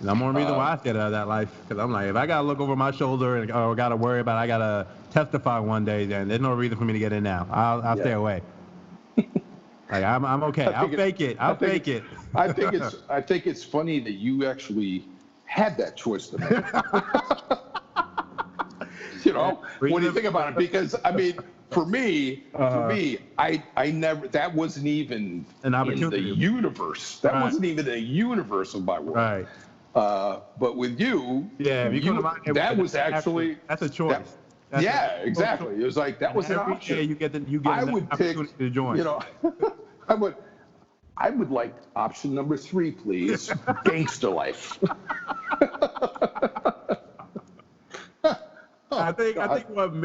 And I'm more reason why I stayed out of that life, because I'm like, if I got to look over my shoulder or got to worry about I got to testify one day, then there's no reason for me to get in now. I'll stay away. Like, I'm okay. I'll fake it. I think it's funny that you actually had that choice to make. You know, when you think about it, because I mean, for me, I never, that wasn't even An in opportunity. the universe. That wasn't even a universe of my world. Right. But with you, Yeah, if you come to my that was actually that's a choice. Exactly. It was like that was an every option. day you get I an would pick, opportunity to join. you know, I would like option number 3, please. Gangster life. I think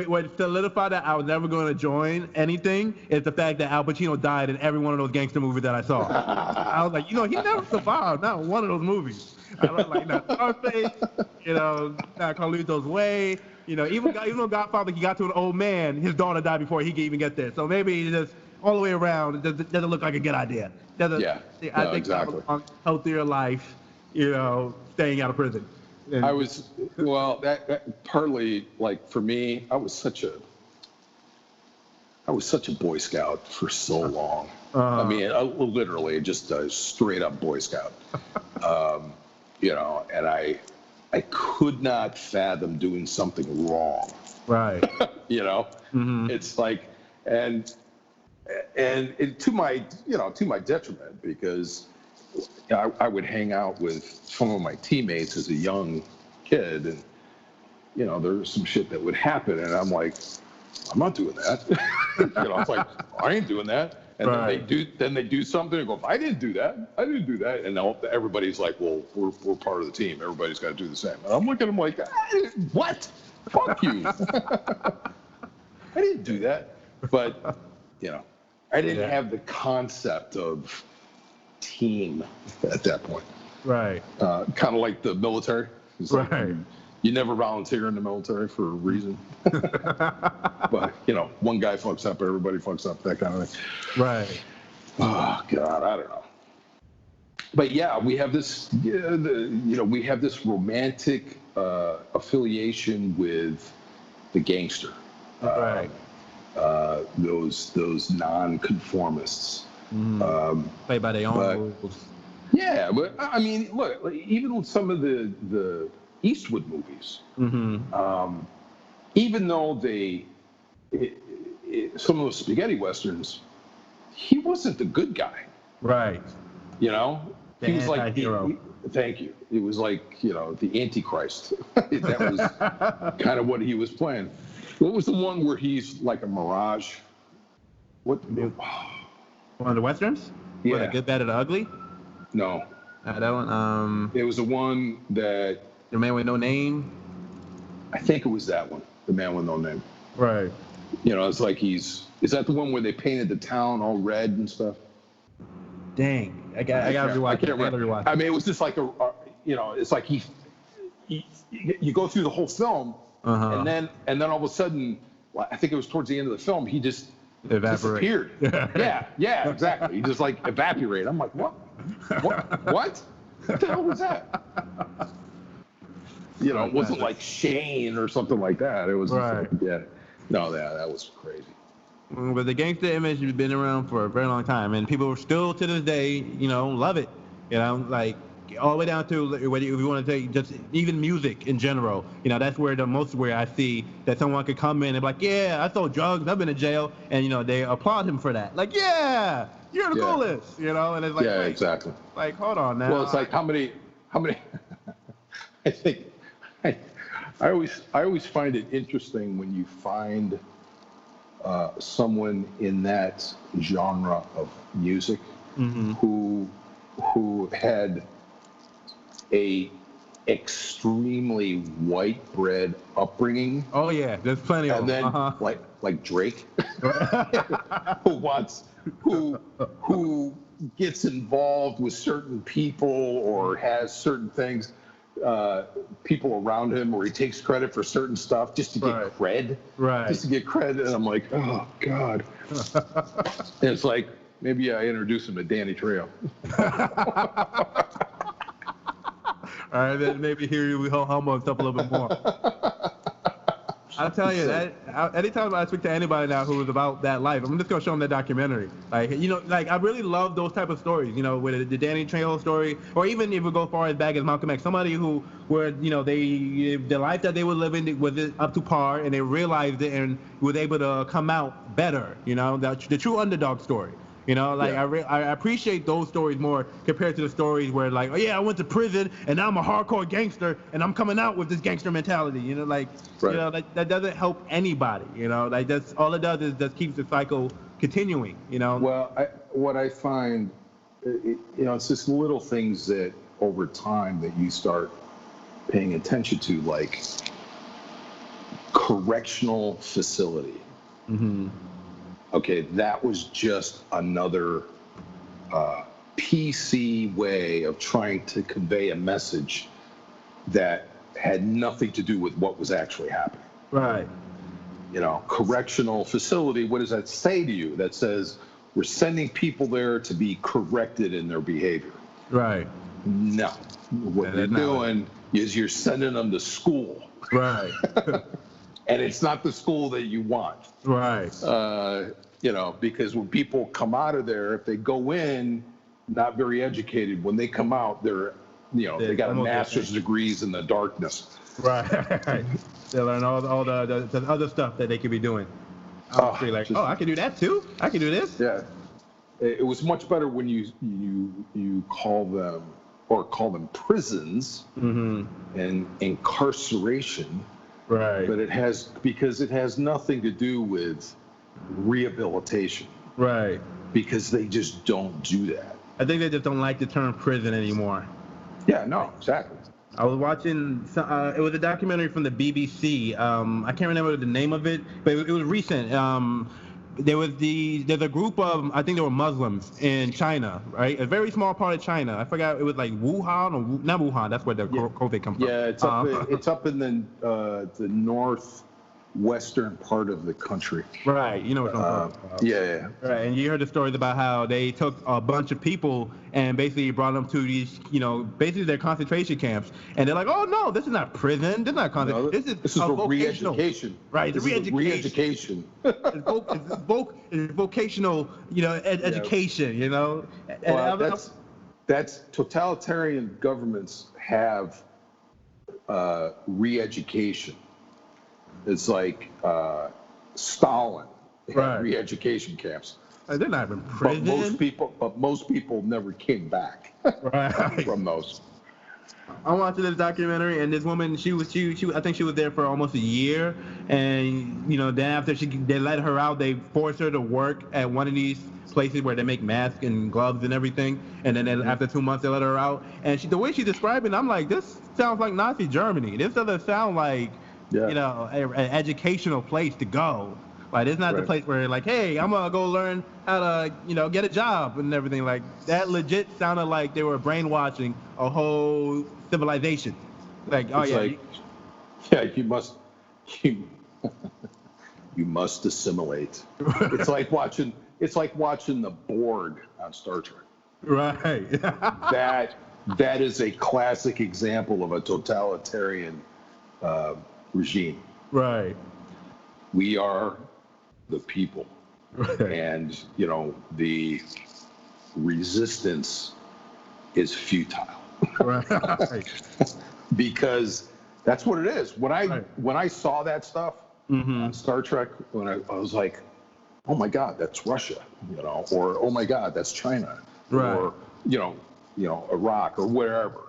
what solidified that I was never going to join anything is the fact that Al Pacino died in every one of those gangster movies that I saw. I was like, he never survived, not one of those movies. I was like, Scarface, not Carlito's Way, even though Godfather, he got to an old man, his daughter died before he could even get there. So maybe just all the way around, it doesn't look like a good idea. I think exactly. a healthier life, staying out of prison. I was, that partly, like, for me, I was such a Boy Scout for so long. I mean, literally just a straight up Boy Scout. And I could not fathom doing something wrong. Right. It's like, and to my detriment, because I would hang out with some of my teammates as a young kid, and there was some shit that would happen, and I'm like, I'm not doing that. It's like, I ain't doing that. And then they do something and go, I didn't do that. And now everybody's like, well, we're part of the team. Everybody's got to do the same. And I'm looking at them like, what? Fuck you. I didn't do that. But, I didn't have the concept of team at that point. Right. Kind of like the military. It's like, you never volunteer in the military for a reason. But, one guy fucks up, everybody fucks up, that kind of thing. Right. Oh, God, I don't know. But yeah, we have this, we have this romantic affiliation with the gangster. Right. Those non-conformists. Play by their own rules. Yeah, but I mean, look, even with some of the Eastwood movies, even though some of those spaghetti westerns, he wasn't the good guy. Right. He was like hero. Thank you. It was like, the Antichrist. That was kind of what he was playing. What was the one where he's like a mirage? What? One of the westerns? Yeah. The Good, Bad, and the Ugly? No. That one. It was the one that. The Man with No Name. I think it was that one. The Man with No Name. Right. It's like is that the one where they painted the town all red and stuff? Dang. I got to rewatch. I can't remember. I mean, it was just like it's like you go through the whole film, and then all of a sudden, I think it was towards the end of the film, he just disappeared. Yeah, exactly. He just like evaporated. I'm like, what? What the hell was that? It wasn't like Shane or something like that. It was just like, that was crazy. But the gangster image has been around for a very long time, and people still to this day, love it. Like all the way down to whether if you want to take just even music in general. That's where where I see that someone could come in and be like, yeah, I sold drugs, I've been in jail, and they applaud him for that. Like, yeah, you're the coolest, and it's like, yeah, exactly. Like, hold on now. Well, it's like how many? I think I always find it interesting when you find someone in that genre of music who had a extremely white bread upbringing. Oh yeah, there's plenty of them. And then like Drake, who gets involved with certain people or has certain things, people around him, where he takes credit for certain stuff just to get cred. Right. Just to get credit, and I'm like, oh God. And it's like, maybe I introduce him to Danny Trejo. All right, then maybe here we humble stuff a little bit more. I'll tell you It's that anytime I speak to anybody now who is about that life, I'm just gonna show them that documentary. Like, like I really love those type of stories. With the Danny Trejo story, or even if we go far as back as Malcolm X, somebody who where the life that they were living was up to par, and they realized it and was able to come out better. The true underdog story. I appreciate those stories more compared to the stories where like, oh yeah, I went to prison and now I'm a hardcore gangster and I'm coming out with this gangster mentality. That doesn't help anybody. Like that's all it does is just keeps the cycle continuing. Well, what I find, it's just little things that over time that you start paying attention to, like correctional facility. Mm-hmm. Okay, that was just another PC way of trying to convey a message that had nothing to do with what was actually happening. Right. Correctional facility, what does that say to you? That says we're sending people there to be corrected in their behavior. Right. No. What you're doing is you're sending them to school. Right. And it's not the school that you want. Right. Because when people come out of there, if they go in not very educated, when they come out, they got a master's degrees in the darkness. Right. They learn all the other stuff that they could be doing. I can do that too. I can do this. Yeah. It was much better when you call them prisons mm-hmm. and incarceration. Right. But because it has nothing to do with rehabilitation. Right. Because they just don't do that. I think they just don't like the term prison anymore. Yeah, no, exactly. I was watching, it was a documentary from the BBC. I can't remember the name of it, but it was recent. There's a group of, I think they were Muslims in China, right? A very small part of China. I forgot, it was like Wuhan or not Wuhan. That's where the COVID comes from. Yeah, it's up in the northwestern part of the country. Right, you know what I'm talking about. Yeah. Right, and you heard the stories about how they took a bunch of people and basically brought them to these, basically their concentration camps, and they're like, oh no, this is not prison, this is not concentration, this is a re-education. Right, it's re-education. It's vocational, education, Well, that's totalitarian governments have re-education. It's like Stalin had re-education camps. They're not in prison. But most people never came back from those. I'm watching this documentary, and this woman, she I think she was there for almost a year, and then after they let her out, they forced her to work at one of these places where they make masks and gloves and everything, and then after 2 months they let her out, and the way she described it, I'm like, this sounds like Nazi Germany. This doesn't sound like an educational place to go. Like, it's not the place where like, hey, I'm gonna go learn how to, get a job and everything. Like, that legit sounded like they were brainwashing a whole civilization. Like, you must assimilate. It's like watching the Borg on Star Trek. Right. that is a classic example of a totalitarian regime. Right. We are the people. Right. And, the resistance is futile. Right. Because that's what it is. When I saw that stuff on Star Trek, when I was like, oh my God, that's Russia, or oh my God, that's China, or Iraq or wherever,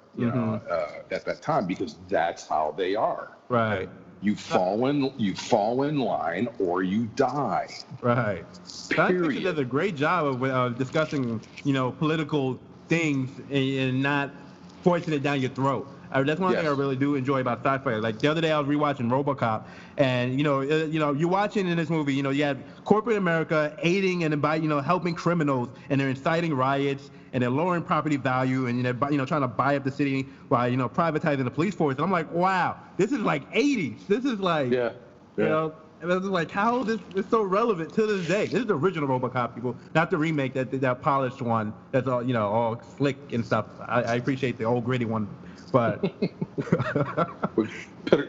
at that time, because that's how they are. Right. You fall in line or you die. Right. Period. I think does a great job of discussing, political things and not forcing it down your throat. That's one thing I really do enjoy about sci-fi. Like the other day, I was rewatching RoboCop, and you're watching in this movie. You had corporate America aiding and helping criminals, and they're inciting riots, and they're lowering property value, and they're trying to buy up the city by privatizing the police force. And I'm like, wow, this is like 80s. This is like And I was like, how is this so relevant to this day? This is the original RoboCop, people, not the remake, that polished one that's all, all slick and stuff. I appreciate the old gritty one, but With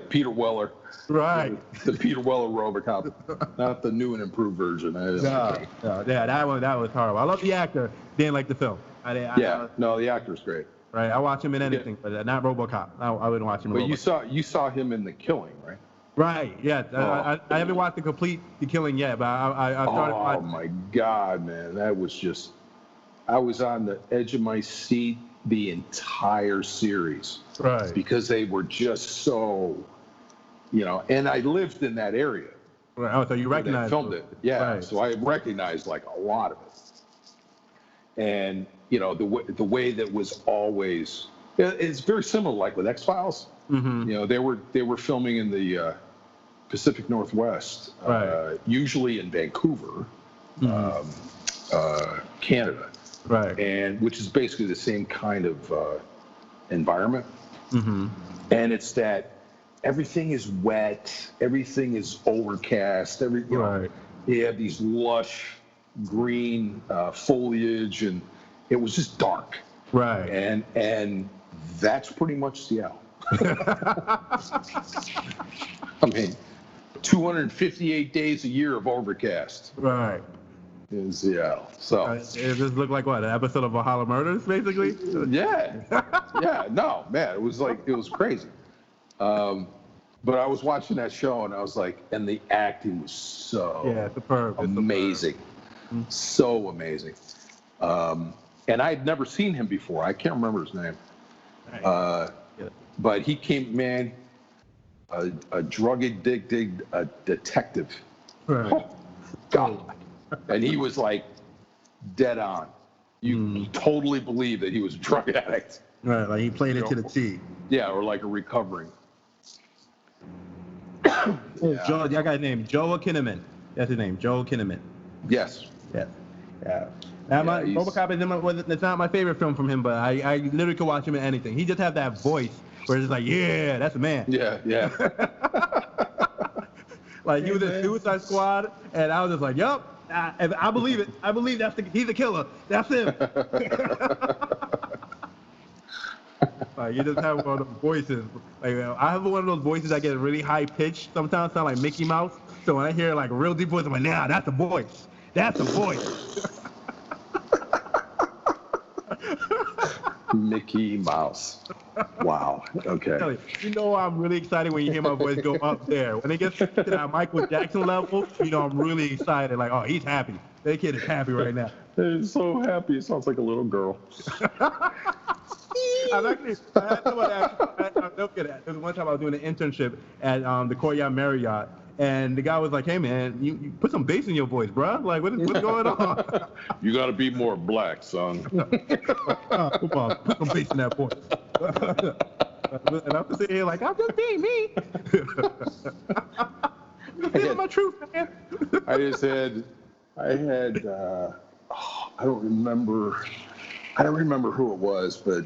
Peter Weller. right. The Peter Weller RoboCop, not the new and improved version. No, yeah, that was horrible. I love the actor, didn't like the film. No, the actor's great. Right, I watch him in anything, but not RoboCop. I wouldn't watch him. But in RoboCop. you saw him in The Killing, right? Right, yeah. I haven't watched The Killing yet, but I started watching. Oh my God, man, that was just. I was on the edge of my seat the entire series. Right. Because they were just so, and I lived in that area. Right. Oh, so you recognize? They filmed it, yeah. Right. So I recognized like a lot of it, and the way that was always. It's very similar, like with X-Files. Mm-hmm. They were filming in the Pacific Northwest, right. Usually in Vancouver, Canada, right, and which is basically the same kind of environment. Mm-hmm. And it's that everything is wet, everything is overcast, right. You have these lush green foliage, and it was just dark. Right. And that's pretty much Seattle. I mean, 258 days a year of overcast. Right. In Seattle. So it just looked like what, an episode of Valhalla Murders, basically? Yeah. No, man, it was crazy. But I was watching that show and I was like, and the acting was so superb. Amazing. Superb. So amazing. And I had never seen him before. I can't remember his name. Right. But he came, man, a drug addicted detective. Right. Oh, God. And he was like dead on. You totally believe that he was a drug addict. Right, like he played it to the T. Yeah, or like a recovering. Joe, I got his name, Joel Kinnaman. That's his name, Joel Kinnaman. Yes. Yeah. Now, RoboCop it's not my favorite film from him, but I literally could watch him in anything. He just had that voice where it's just like, yeah, that's a man. Yeah. Like he was in Suicide Squad, and I was just like, yup, I believe it. I believe he's a killer. That's him. Like you just have one of those voices. Like I have one of those voices that get really high pitched. Sometimes sound like Mickey Mouse. So when I hear like a real deep voice, I'm like, nah, that's a voice. That's a voice. Mickey Mouse. Wow. Okay. You know I'm really excited when you hear my voice go up there. When it gets to that Michael Jackson level, I'm really excited. Like, oh, he's happy. That kid is happy right now. He's so happy. It sounds like a little girl. I had someone look at that. There was one time I was doing an internship at the Courtyard Marriott, and the guy was like, "Hey man, you put some bass in your voice, bro. Like, what's going on? You got to be more black, son." Come on, put some bass in that voice. And I'm sitting here like, I'm just being me. I'm feeling my truth, man. I had I don't remember who it was, but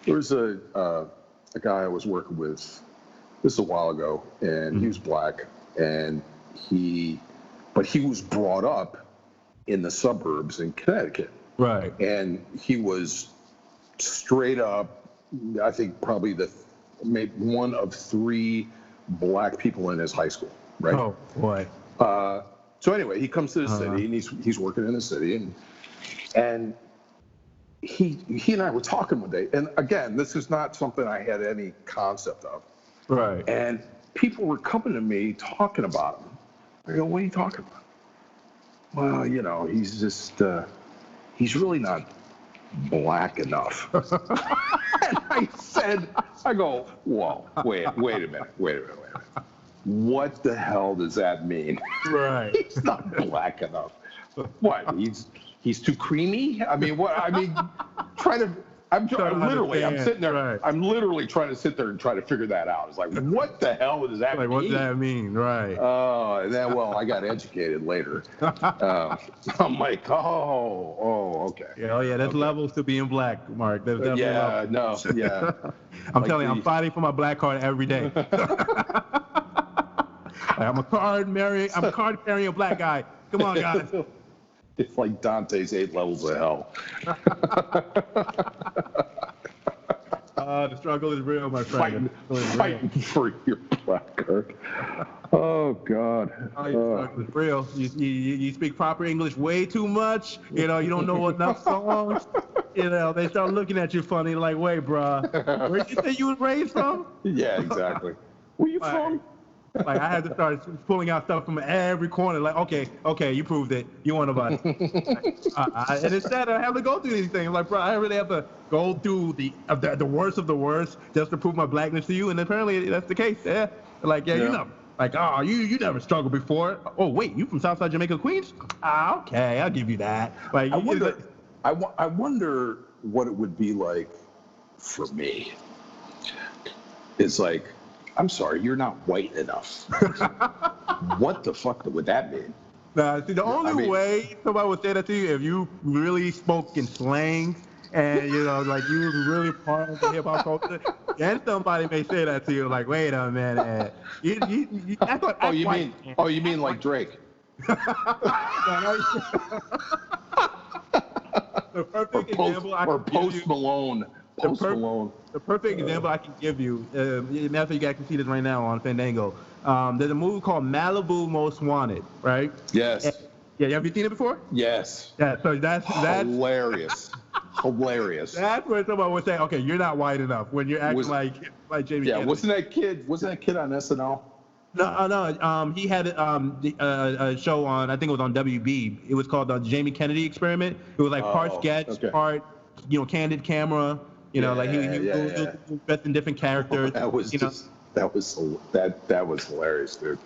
there was a guy I was working with. This is a while ago, and he was black, and he was brought up in the suburbs in Connecticut. Right. And he was straight up, I think probably maybe one of 3 black people in his high school. Right. Oh boy. So anyway, he comes to the city, and he's working in the city, and he and I were talking one day, and again, this is not something I had any concept of. Right. And people were coming to me talking about him. I go, what are you talking about? Well, he's just, he's really not black enough. And I go, whoa, wait a minute. What the hell does that mean? Right. He's not black enough. What? He's too creamy? I mean, what? I mean, I'm sitting there. Right. I'm literally trying to sit there and try to figure that out. It's like, what the hell does that mean? What does that mean? Right. Oh, and then, I got educated later. I'm like, okay. Yeah, there's levels to being black, Mark. There's definitely levels. Yeah. I'm telling you, I'm fighting for my black card every day. I'm a card carrying black guy. Come on, guys. It's like Dante's 8 levels of hell. The struggle is real, my friend. Fighting for your black card. Oh, God. The struggle is real. You speak proper English way too much. You don't know enough songs. They start looking at you funny, like, wait, bruh, where did you say you was raised from? Yeah, exactly. Where you from? Like, I had to start pulling out stuff from every corner. Like, okay, you proved it. You one of us. And instead, I have to go through these things. Like, bro, I really have to go through the worst of the worst just to prove my blackness to you. And apparently, that's the case. Yeah. Like, yeah. You know. Like, oh, you never struggled before. Oh, wait, you from Southside Jamaica, Queens? Okay, I'll give you that. Like, I wonder what it would be like for me. It's like, I'm sorry, you're not white enough. What the fuck would that mean? Nah, see, the only way somebody would say that to you if you really spoke in slang and, like you was really part of the hip-hop culture, then somebody may say that to you, like, wait a minute. You act like you mean like Drake? The perfect example I can Post give you, Malone. The perfect example I can give you, matter of fact, you guys can see this right now on Fandango. There's a movie called Malibu Most Wanted, right? Yes. Have you seen it before? Yes. Yeah, so that's hilarious. Hilarious. That's where someone would say, okay, you're not white enough when you're acting like Jamie Kennedy. Wasn't that kid on SNL? No. He had a show on, I think it was on WB. It was called the Jamie Kennedy Experiment. It was like part sketch, part, candid camera. He was dressed in different characters. That was hilarious, dude.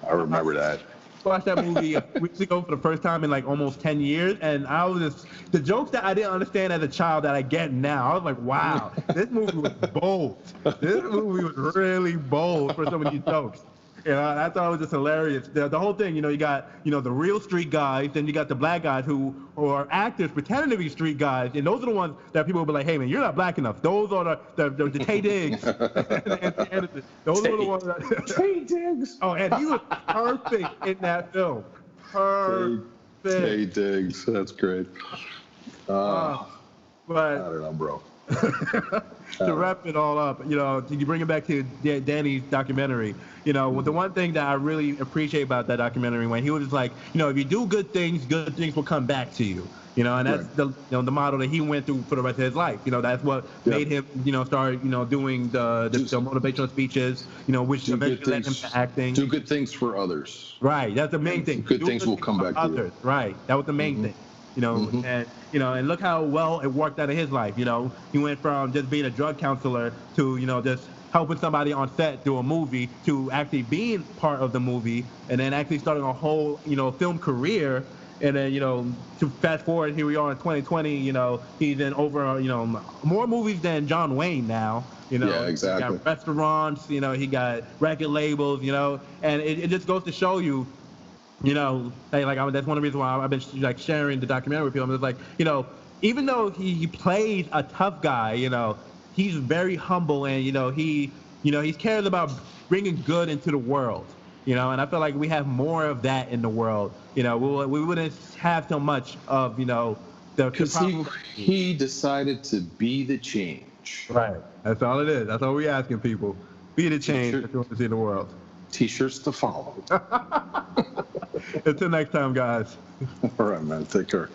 I remember that. I watched that movie a few weeks ago for the first time in like almost 10 years, and I was the jokes that I didn't understand as a child that I get now. I was like, wow, this movie was bold. This movie was really bold for some of these jokes. I thought it was just hilarious. The whole thing, you got, the real street guys, then you got the black guys who are actors pretending to be street guys, and those are the ones that people will be like, hey, man, you're not black enough. Those are the Tay Diggs. Those are the ones that... Tay Diggs. Oh, and he was perfect in that film. Perfect. Tay Diggs. That's great. But I don't know, bro. To wrap it all up, you bring it back to Danny's documentary. The one thing that I really appreciate about that documentary when he was just like, if you do good things will come back to you. And that's the model that he went through for the rest of his life. That's what made him, start, doing the motivational speeches, which eventually led him to acting. Do good things for others. Right. That's the main thing. Good things will come back to you. Right. That was the main thing. And look how well it worked out in his life. He went from just being a drug counselor to, just helping somebody on set do a movie to actually being part of the movie and then actually starting a whole, film career. And then, to fast forward, here we are in 2020, he's in over, more movies than John Wayne now. Yeah, exactly. He got restaurants, he got record labels, and it just goes to show you, hey, that's one of the reasons why I've been sharing the documentary with people. I'm just like, even though he plays a tough guy, he's very humble and he cares about bringing good into the world. And I feel like we have more of that in the world. We wouldn't have so much of because he decided to be the change. Right. That's all it is. That's all we're asking people. Be the change that you want to see in the world. T-shirts to follow. Until next time, guys. All right, man. Take care.